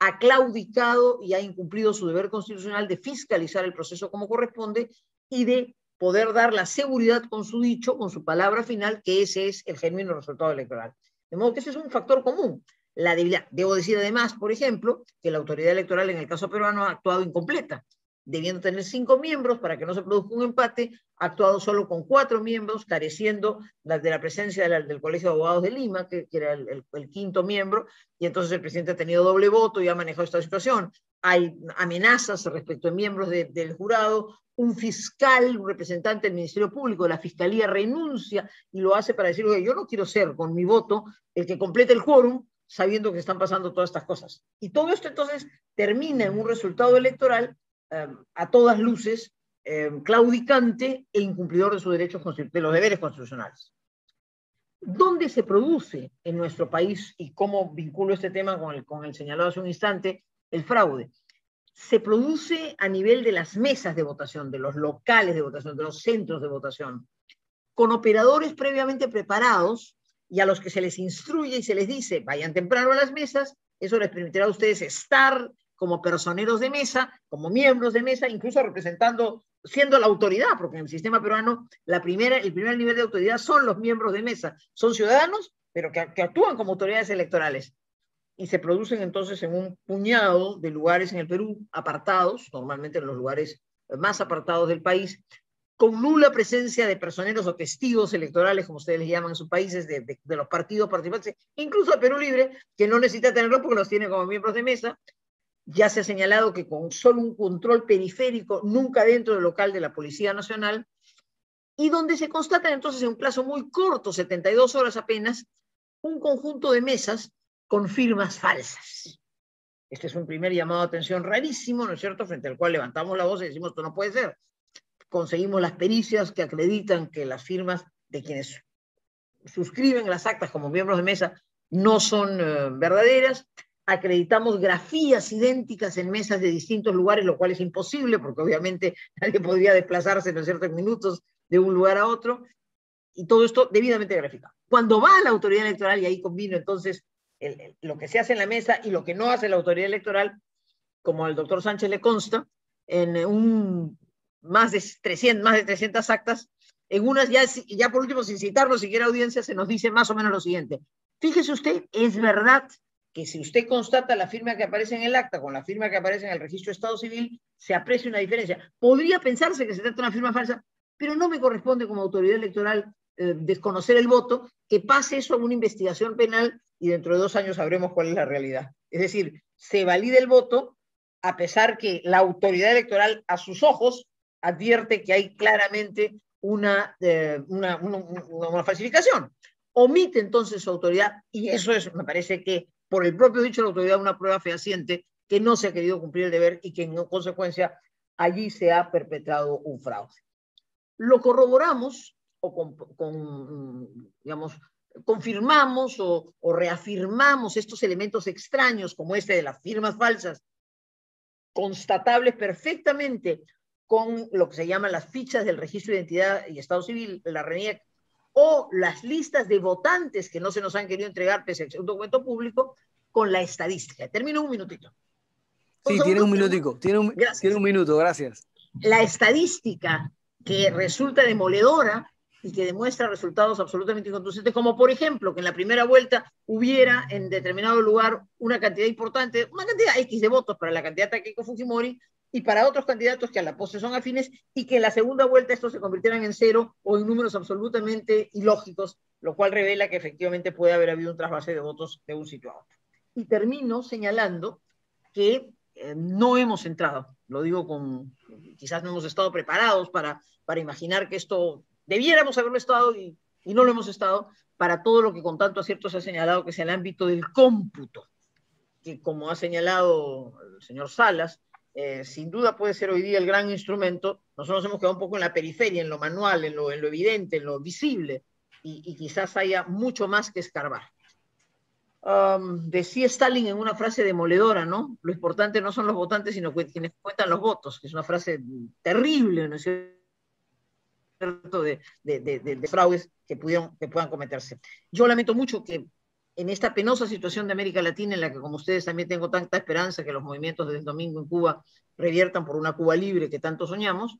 ha claudicado y ha incumplido su deber constitucional de fiscalizar el proceso como corresponde y de poder dar la seguridad con su dicho, con su palabra final, que ese es el genuino resultado electoral. De modo que ese es un factor común. La debilidad. Debo decir además, por ejemplo, que la autoridad electoral en el caso peruano ha actuado incompleta. Debiendo tener 5 miembros para que no se produzca un empate, ha actuado solo con 4 miembros, careciendo de la presencia del Colegio de Abogados de Lima, que era el 5º miembro, y entonces el presidente ha tenido doble voto y ha manejado esta situación. Hay amenazas respecto a miembros del jurado, un fiscal, un representante del Ministerio Público, de la Fiscalía, renuncia y lo hace para decir, oye, yo no quiero ser con mi voto el que complete el quórum, sabiendo que están pasando todas estas cosas. Y todo esto entonces termina en un resultado electoral a todas luces claudicante e incumplidor de sus derechos, de los deberes constitucionales. ¿Dónde se produce en nuestro país, y cómo vinculo este tema con el señalado hace un instante, el fraude? Se produce a nivel de las mesas de votación, de los locales de votación, de los centros de votación, con operadores previamente preparados y a los que se les instruye y se les dice, vayan temprano a las mesas, eso les permitirá a ustedes estar como personeros de mesa, como miembros de mesa, incluso representando, siendo la autoridad, porque en el sistema peruano el primer nivel de autoridad son los miembros de mesa, son ciudadanos, pero que actúan como autoridades electorales. Y se producen entonces en un puñado de lugares en el Perú, apartados, normalmente en los lugares más apartados del país, con nula presencia de personeros o testigos electorales, como ustedes les llaman en sus países, de los partidos participantes, incluso el Perú Libre, que no necesita tenerlos porque los tiene como miembros de mesa. Ya se ha señalado que con solo un control periférico, nunca dentro del local de la Policía Nacional, y donde se constatan entonces en un plazo muy corto, 72 horas apenas, un conjunto de mesas con firmas falsas. Este es un primer llamado de atención rarísimo, ¿no es cierto?, frente al cual levantamos la voz y decimos, esto no puede ser. Conseguimos las pericias que acreditan que las firmas de quienes suscriben las actas como miembros de mesa no son verdaderas. Acreditamos grafías idénticas en mesas de distintos lugares, lo cual es imposible, porque obviamente nadie podría desplazarse en ciertos minutos de un lugar a otro, y todo esto debidamente graficado. Cuando va a la autoridad electoral, y ahí combino entonces lo que se hace en la mesa y lo que no hace la autoridad electoral, como al doctor Sánchez le consta, en más de 300 actas, en unas ya por último, sin citarlo siquiera audiencia, se nos dice más o menos lo siguiente. Fíjese usted, es verdad que si usted constata la firma que aparece en el acta con la firma que aparece en el registro de Estado Civil, se aprecia una diferencia. Podría pensarse que se trata de una firma falsa, pero no me corresponde como autoridad electoral desconocer el voto, que pase eso a una investigación penal y dentro de 2 años sabremos cuál es la realidad. Es decir, se valida el voto a pesar que la autoridad electoral a sus ojos advierte que hay claramente una falsificación. Omite entonces su autoridad, y eso me parece que por el propio dicho de la autoridad, una prueba fehaciente que no se ha querido cumplir el deber y que en consecuencia allí se ha perpetrado un fraude. Lo corroboramos digamos, confirmamos o reafirmamos estos elementos extraños como este de las firmas falsas, constatables perfectamente con lo que se llaman las fichas del Registro de Identidad y Estado Civil, la RENIEC, o las listas de votantes que no se nos han querido entregar pese a un documento público, con la estadística. Termino un minutito. Sí, tiene un minutico, tiene un minuto, gracias. La estadística que resulta demoledora y que demuestra resultados absolutamente incontundentes, como por ejemplo que en la primera vuelta hubiera en determinado lugar una cantidad importante, una cantidad X de votos para la candidata Keiko Fujimori y para otros candidatos que a la postre son afines, y que en la segunda vuelta estos se convirtieran en cero o en números absolutamente ilógicos, lo cual revela que efectivamente puede haber habido un trasvase de votos de un sitio a otro. Y termino señalando que no hemos entrado, lo digo quizás no hemos estado preparados para imaginar que esto debiéramos haberlo estado y no lo hemos estado, para todo lo que con tanto acierto se ha señalado, que es el ámbito del cómputo, que como ha señalado el señor Salas, sin duda puede ser hoy día el gran instrumento. Nosotros hemos quedado un poco en la periferia, en lo manual, en lo evidente, en lo visible, y quizás haya mucho más que escarbar. Decía Stalin en una frase demoledora, ¿no? Lo importante no son los votantes, sino quienes cuentan los votos, que es una frase terrible, ¿no es cierto?, de fraudes que puedan cometerse. Yo lamento mucho que en esta penosa situación de América Latina, en la que, como ustedes, también tengo tanta esperanza que los movimientos del domingo en Cuba reviertan por una Cuba libre que tanto soñamos,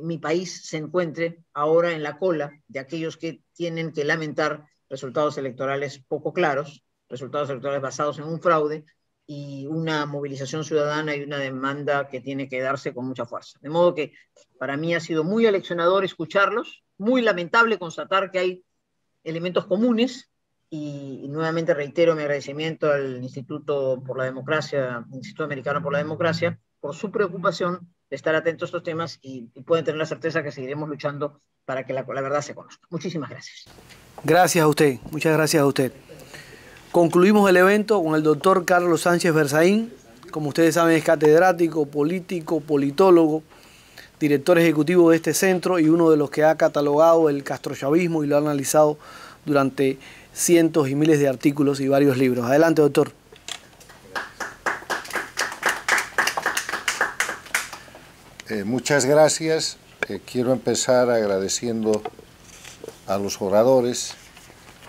mi país se encuentre ahora en la cola de aquellos que tienen que lamentar resultados electorales poco claros, resultados electorales basados en un fraude y una movilización ciudadana y una demanda que tiene que darse con mucha fuerza. De modo que para mí ha sido muy aleccionador escucharlos, muy lamentable constatar que hay elementos comunes, y nuevamente reitero mi agradecimiento al Instituto por la Democracia, Instituto Americano por la Democracia, por su preocupación de estar atentos a estos temas, y pueden tener la certeza que seguiremos luchando para que la verdad se conozca. Muchísimas gracias. Gracias a usted, muchas gracias a usted. Concluimos el evento con el doctor Carlos Sánchez Berzaín. Como ustedes saben, es catedrático, político, politólogo, director ejecutivo de este centro y uno de los que ha catalogado el castrochavismo y lo ha analizado durante cientos y miles de artículos y varios libros. Adelante, doctor. Muchas gracias. Quiero empezar agradeciendo a los oradores,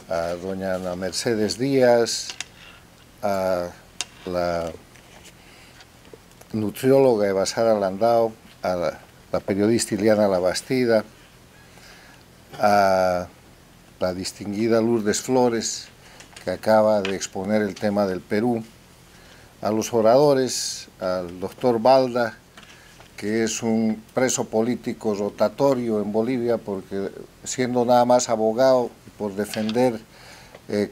a doña Ana Mercedes Díaz, a la nutrióloga Eva Sara Landau, a la periodista Ileana Labastida, a la distinguida Lourdes Flores, que acaba de exponer el tema del Perú, a los oradores, al doctor Balda, que es un preso político rotatorio en Bolivia, porque siendo nada más abogado por defender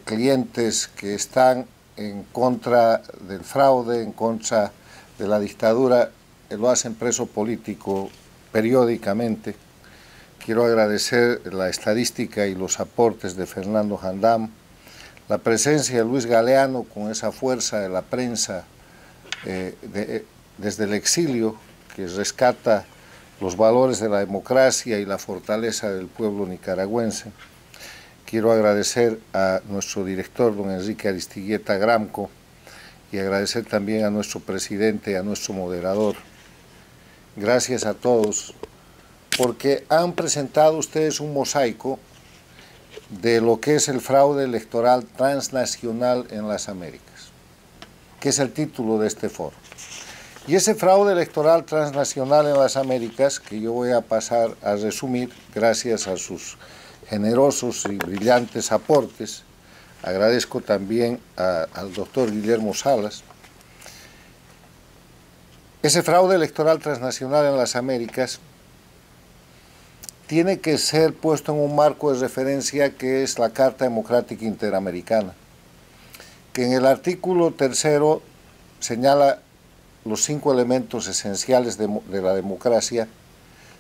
clientes que están en contra del fraude, en contra de la dictadura, lo hacen preso político periódicamente. Quiero agradecer la estadística y los aportes de Fernando Jandam, la presencia de Luis Galeano con esa fuerza de la prensa desde el exilio, que rescata los valores de la democracia y la fortaleza del pueblo nicaragüense. Quiero agradecer a nuestro director, don Enrique Aristigueta Gramco, y agradecer también a nuestro presidente y a nuestro moderador. Gracias a todos, porque han presentado ustedes un mosaico de lo que es el fraude electoral transnacional en las Américas, que es el título de este foro. Y ese fraude electoral transnacional en las Américas, que yo voy a pasar a resumir gracias a sus generosos y brillantes aportes, agradezco también al doctor Guillermo Salas. Ese fraude electoral transnacional en las Américas tiene que ser puesto en un marco de referencia que es la Carta Democrática Interamericana, que en el artículo 3º señala los 5 elementos esenciales de la democracia,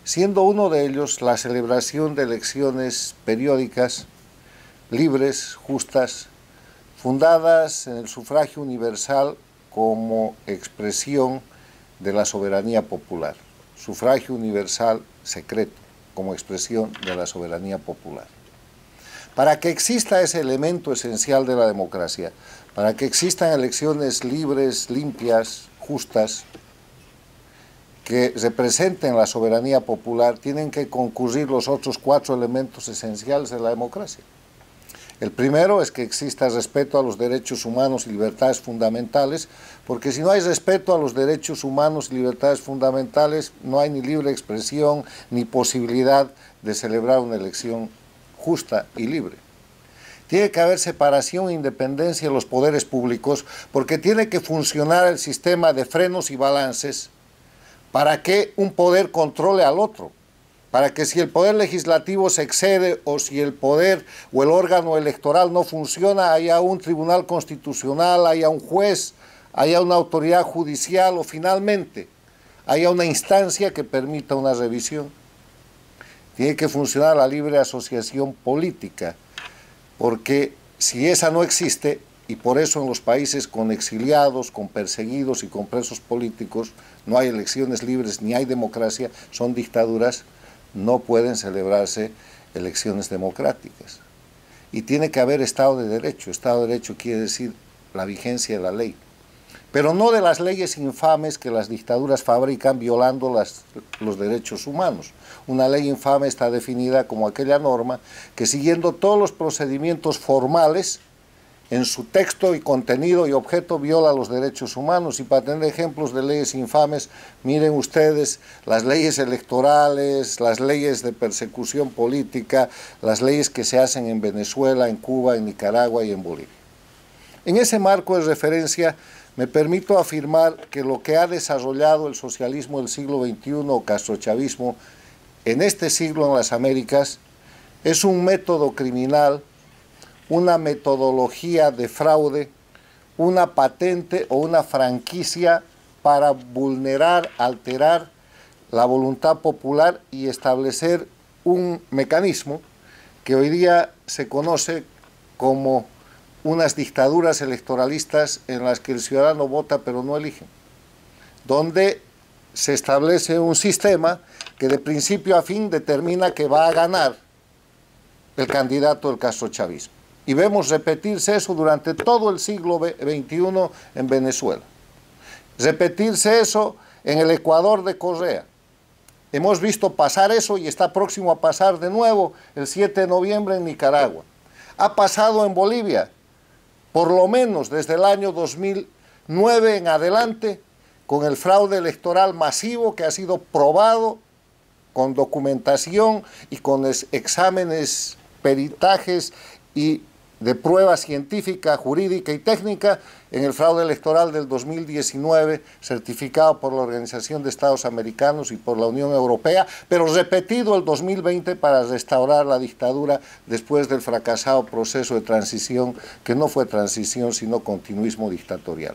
siendo uno de ellos la celebración de elecciones periódicas, libres, justas, fundadas en el sufragio universal como expresión de la soberanía popular. Sufragio universal secreto como expresión de la soberanía popular. Para que exista ese elemento esencial de la democracia, para que existan elecciones libres, limpias, justas, que representen la soberanía popular, tienen que concurrir los otros 4 elementos esenciales de la democracia. El primero es que exista respeto a los derechos humanos y libertades fundamentales, porque si no hay respeto a los derechos humanos y libertades fundamentales, no hay ni libre expresión ni posibilidad de celebrar una elección justa y libre. Tiene que haber separación e independencia de los poderes públicos, porque tiene que funcionar el sistema de frenos y balances para que un poder controle al otro, para que si el poder legislativo se excede o si el poder o el órgano electoral no funciona, haya un tribunal constitucional, haya un juez, haya una autoridad judicial o finalmente haya una instancia que permita una revisión. Tiene que funcionar la libre asociación política, porque si esa no existe, y por eso en los países con exiliados, con perseguidos y con presos políticos no hay elecciones libres ni hay democracia, son dictaduras, no pueden celebrarse elecciones democráticas. Y tiene que haber Estado de Derecho. Estado de Derecho quiere decir la vigencia de la ley, pero no de las leyes infames que las dictaduras fabrican violando los derechos humanos. Una ley infame está definida como aquella norma que, siguiendo todos los procedimientos formales, en su texto y contenido y objeto viola los derechos humanos. Y para tener ejemplos de leyes infames, miren ustedes las leyes electorales, las leyes de persecución política, las leyes que se hacen en Venezuela, en Cuba, en Nicaragua y en Bolivia. En ese marco de referencia, me permito afirmar que lo que ha desarrollado el socialismo del siglo XXI o castrochavismo en este siglo en las Américas es un método criminal, una metodología de fraude, una patente o una franquicia para vulnerar, alterar la voluntad popular y establecer un mecanismo que hoy día se conoce como unas dictaduras electoralistas en las que el ciudadano vota pero no elige, donde se establece un sistema que de principio a fin determina que va a ganar el candidato del castrochavismo. Y vemos repetirse eso durante todo el siglo XXI en Venezuela. Repetirse eso en el Ecuador de Correa. Hemos visto pasar eso y está próximo a pasar de nuevo el 7 de noviembre en Nicaragua. Ha pasado en Bolivia, por lo menos desde el año 2009 en adelante, con el fraude electoral masivo que ha sido probado con documentación y con exámenes, peritajes y de prueba científica, jurídica y técnica en el fraude electoral del 2019, certificado por la Organización de Estados Americanos y por la Unión Europea, pero repetido el 2020 para restaurar la dictadura después del fracasado proceso de transición, que no fue transición sino continuismo dictatorial.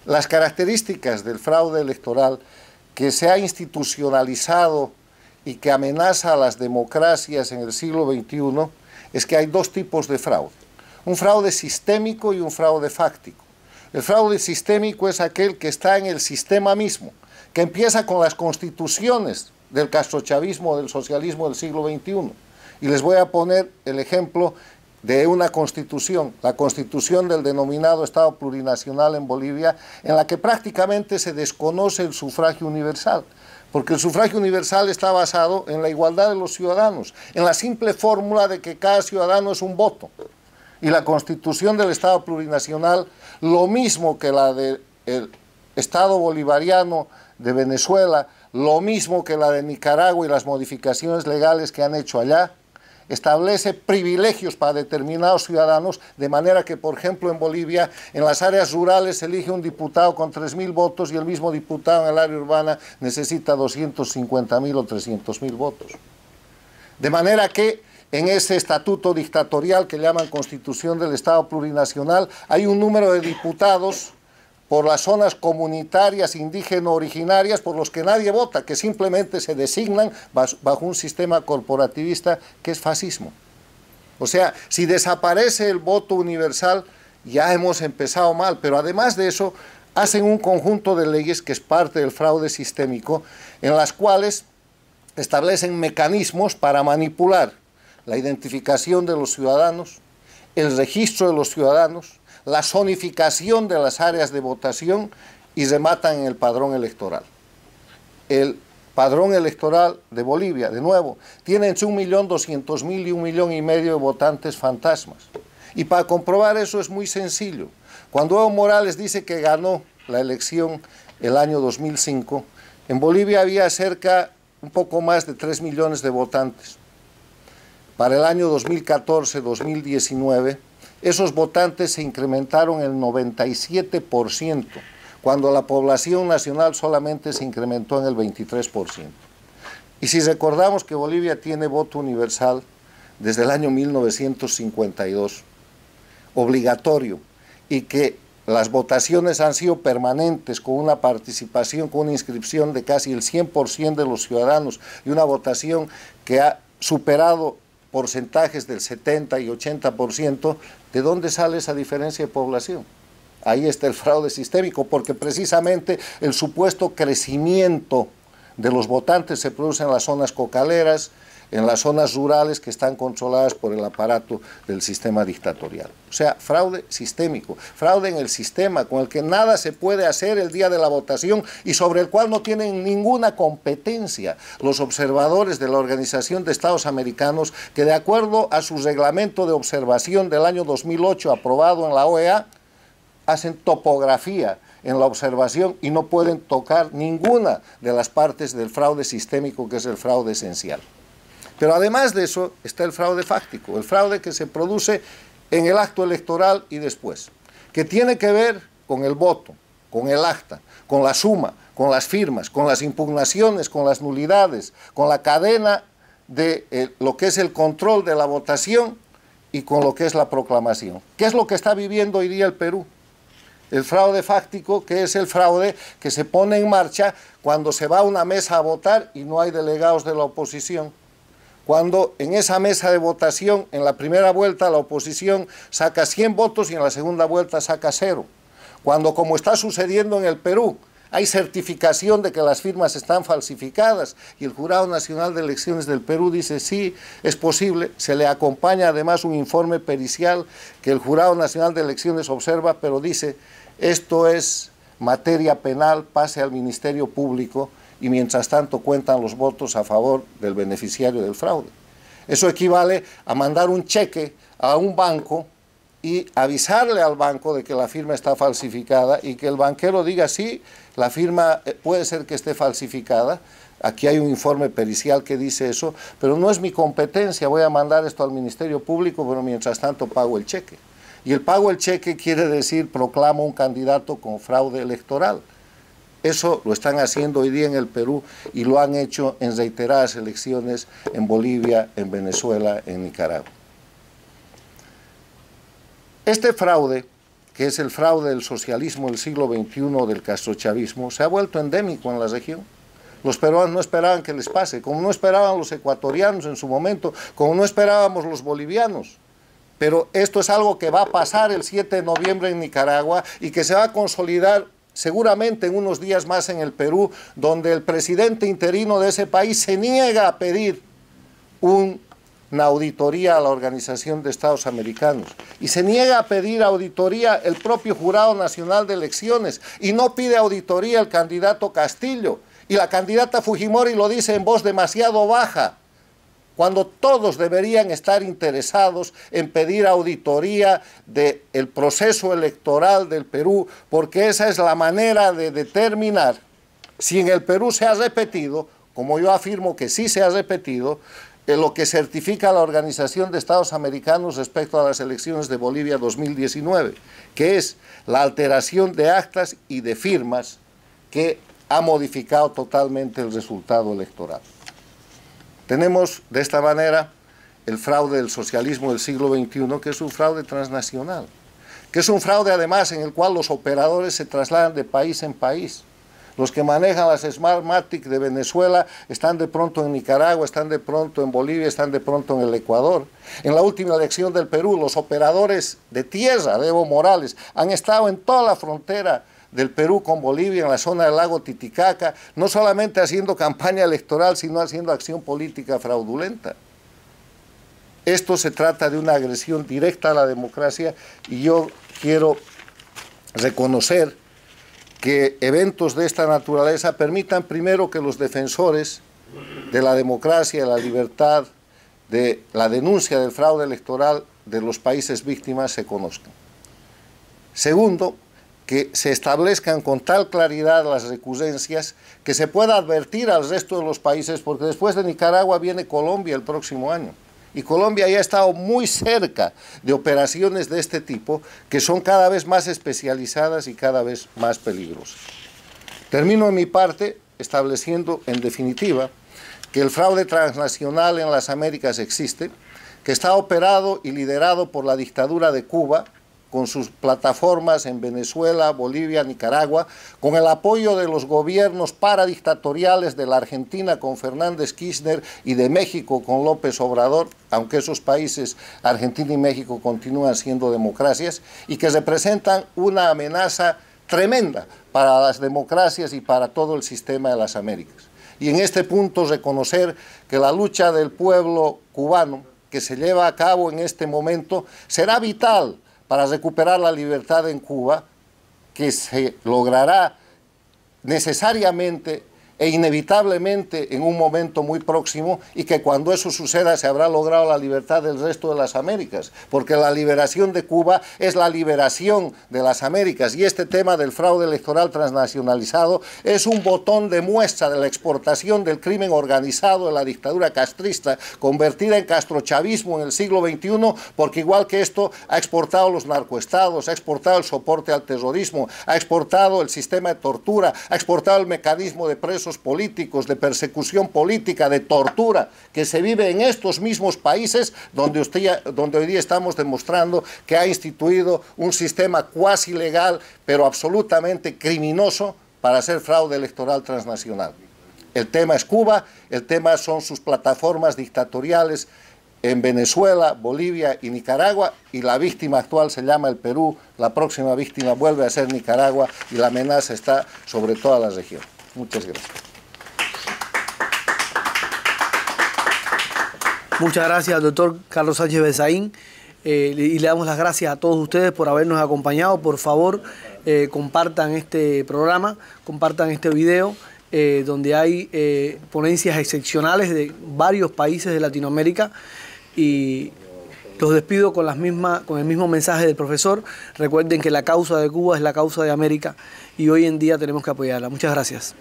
Las características del fraude electoral que se ha institucionalizado y que amenaza a las democracias en el siglo XXI es que hay 2 tipos de fraude, un fraude sistémico y un fraude fáctico. El fraude sistémico es aquel que está en el sistema mismo, que empieza con las constituciones del castrochavismo, del socialismo del siglo XXI. Y les voy a poner el ejemplo de una constitución, la constitución del denominado Estado plurinacional en Bolivia, en la que prácticamente se desconoce el sufragio universal, porque el sufragio universal está basado en la igualdad de los ciudadanos, en la simple fórmula de que cada ciudadano es un voto. Y la constitución del Estado plurinacional, lo mismo que la del Estado bolivariano de Venezuela, lo mismo que la de Nicaragua y las modificaciones legales que han hecho allá, establece privilegios para determinados ciudadanos, de manera que, por ejemplo, en Bolivia, en las áreas rurales se elige un diputado con 3.000 votos y el mismo diputado en el área urbana necesita 250.000 o 300.000 votos. De manera que en ese estatuto dictatorial que llaman Constitución del Estado Plurinacional hay un número de diputados por las zonas comunitarias indígena originarias por los que nadie vota, que simplemente se designan bajo un sistema corporativista que es fascismo. O sea, si desaparece el voto universal, ya hemos empezado mal, pero además de eso, hacen un conjunto de leyes que es parte del fraude sistémico, en las cuales establecen mecanismos para manipular la identificación de los ciudadanos, el registro de los ciudadanos, la zonificación de las áreas de votación y rematan en el padrón electoral. El padrón electoral de Bolivia, de nuevo, tiene entre 1.200.000 y 1,5 millones de votantes fantasmas. Y para comprobar eso es muy sencillo. Cuando Evo Morales dice que ganó la elección el año 2005, en Bolivia había un poco más de 3 millones de votantes. Para el año 2014-2019, esos votantes se incrementaron el 97%, cuando la población nacional solamente se incrementó en el 23%. Y si recordamos que Bolivia tiene voto universal desde el año 1952, obligatorio, y que las votaciones han sido permanentes, con una participación, con una inscripción de casi el 100% de los ciudadanos, y una votación que ha superado porcentajes del 70 y 80%, ¿de dónde sale esa diferencia de población? Ahí está el fraude sistémico, porque precisamente el supuesto crecimiento de los votantes se produce en las zonas cocaleras, en las zonas rurales que están controladas por el aparato del sistema dictatorial. O sea, fraude sistémico, fraude en el sistema con el que nada se puede hacer el día de la votación y sobre el cual no tienen ninguna competencia los observadores de la Organización de Estados Americanos, que de acuerdo a su reglamento de observación del año 2008 aprobado en la OEA, hacen topografía en la observación y no pueden tocar ninguna de las partes del fraude sistémico, que es el fraude esencial. Pero además de eso está el fraude fáctico, el fraude que se produce en el acto electoral y después, que tiene que ver con el voto, con el acta, con la suma, con las firmas, con las impugnaciones, con las nulidades, con la cadena de lo que es el control de la votación y con lo que es la proclamación. ¿Qué es lo que está viviendo hoy día el Perú? El fraude fáctico, que es el fraude que se pone en marcha cuando se va a una mesa a votar y no hay delegados de la oposición. Cuando en esa mesa de votación, en la primera vuelta, la oposición saca 100 votos y en la segunda vuelta saca 0. Cuando, como está sucediendo en el Perú, hay certificación de que las firmas están falsificadas y el Jurado Nacional de Elecciones del Perú dice sí, es posible, se le acompaña además un informe pericial que el Jurado Nacional de Elecciones observa, pero dice, esto es materia penal, pase al Ministerio Público, y mientras tanto cuentan los votos a favor del beneficiario del fraude. Eso equivale a mandar un cheque a un banco y avisarle al banco de que la firma está falsificada y que el banquero diga sí, la firma puede ser que esté falsificada, aquí hay un informe pericial que dice eso, pero no es mi competencia, voy a mandar esto al Ministerio Público, pero mientras tanto pago el cheque. Y el pago del cheque quiere decir proclamo un candidato con fraude electoral. Eso lo están haciendo hoy día en el Perú y lo han hecho en reiteradas elecciones en Bolivia, en Venezuela, en Nicaragua. Este fraude, que es el fraude del socialismo del siglo XXI, del castrochavismo, se ha vuelto endémico en la región. Los peruanos no esperaban que les pase, como no esperaban los ecuatorianos en su momento, como no esperábamos los bolivianos. Pero esto es algo que va a pasar el 7 de noviembre en Nicaragua y que se va a consolidar seguramente en unos días más en el Perú, donde el presidente interino de ese país se niega a pedir una auditoría a la Organización de Estados Americanos y se niega a pedir auditoría el propio Jurado Nacional de Elecciones y no pide auditoría el candidato Castillo y la candidata Fujimori lo dice en voz demasiado baja, cuando todos deberían estar interesados en pedir auditoría del proceso electoral del Perú, porque esa es la manera de determinar si en el Perú se ha repetido, como yo afirmo que sí se ha repetido, lo que certifica la Organización de Estados Americanos respecto a las elecciones de Bolivia 2019, que es la alteración de actas y de firmas que ha modificado totalmente el resultado electoral. Tenemos de esta manera el fraude del socialismo del siglo XXI, que es un fraude transnacional, que es un fraude además en el cual los operadores se trasladan de país en país. Los que manejan las Smartmatic de Venezuela están de pronto en Nicaragua, están de pronto en Bolivia, están de pronto en el Ecuador. En la última elección del Perú, los operadores de tierra de Evo Morales han estado en toda la frontera del Perú con Bolivia, en la zona del lago Titicaca, no solamente haciendo campaña electoral, sino haciendo acción política fraudulenta. Esto se trata de una agresión directa a la democracia y yo quiero reconocer que eventos de esta naturaleza permitan primero que los defensores de la democracia, de la libertad, de la denuncia del fraude electoral de los países víctimas se conozcan. Segundo, que se establezcan con tal claridad las recurrencias que se pueda advertir al resto de los países, porque después de Nicaragua viene Colombia el próximo año. Y Colombia ya ha estado muy cerca de operaciones de este tipo que son cada vez más especializadas y cada vez más peligrosas. Termino en mi parte estableciendo en definitiva que el fraude transnacional en las Américas existe, que está operado y liderado por la dictadura de Cuba, con sus plataformas en Venezuela, Bolivia, Nicaragua, con el apoyo de los gobiernos paradictatoriales de la Argentina con Fernández Kirchner y de México con López Obrador, aunque esos países, Argentina y México, continúan siendo democracias, y que representan una amenaza tremenda para las democracias y para todo el sistema de las Américas. Y en este punto reconocer que la lucha del pueblo cubano que se lleva a cabo en este momento será vital para recuperar la libertad en Cuba, que se logrará necesariamente e inevitablemente en un momento muy próximo, y que cuando eso suceda se habrá logrado la libertad del resto de las Américas, porque la liberación de Cuba es la liberación de las Américas, y este tema del fraude electoral transnacionalizado es un botón de muestra de la exportación del crimen organizado de la dictadura castrista, convertida en castrochavismo en el siglo XXI, porque igual que esto ha exportado los narcoestados, ha exportado el soporte al terrorismo, ha exportado el sistema de tortura, ha exportado el mecanismo de presos políticos, de persecución política, de tortura, que se vive en estos mismos países donde hoy día estamos demostrando que ha instituido un sistema cuasi legal, pero absolutamente criminoso para hacer fraude electoral transnacional. El tema es Cuba, el tema son sus plataformas dictatoriales en Venezuela, Bolivia y Nicaragua, y la víctima actual se llama el Perú, la próxima víctima vuelve a ser Nicaragua, y la amenaza está sobre toda la región. Muchas gracias. Muchas gracias, doctor Carlos Sánchez Berzaín, y le damos las gracias a todos ustedes por habernos acompañado. Por favor, compartan este programa, compartan este video, donde hay ponencias excepcionales de varios países de Latinoamérica, y los despido con el mismo mensaje del profesor. Recuerden que la causa de Cuba es la causa de América y hoy en día tenemos que apoyarla. Muchas gracias.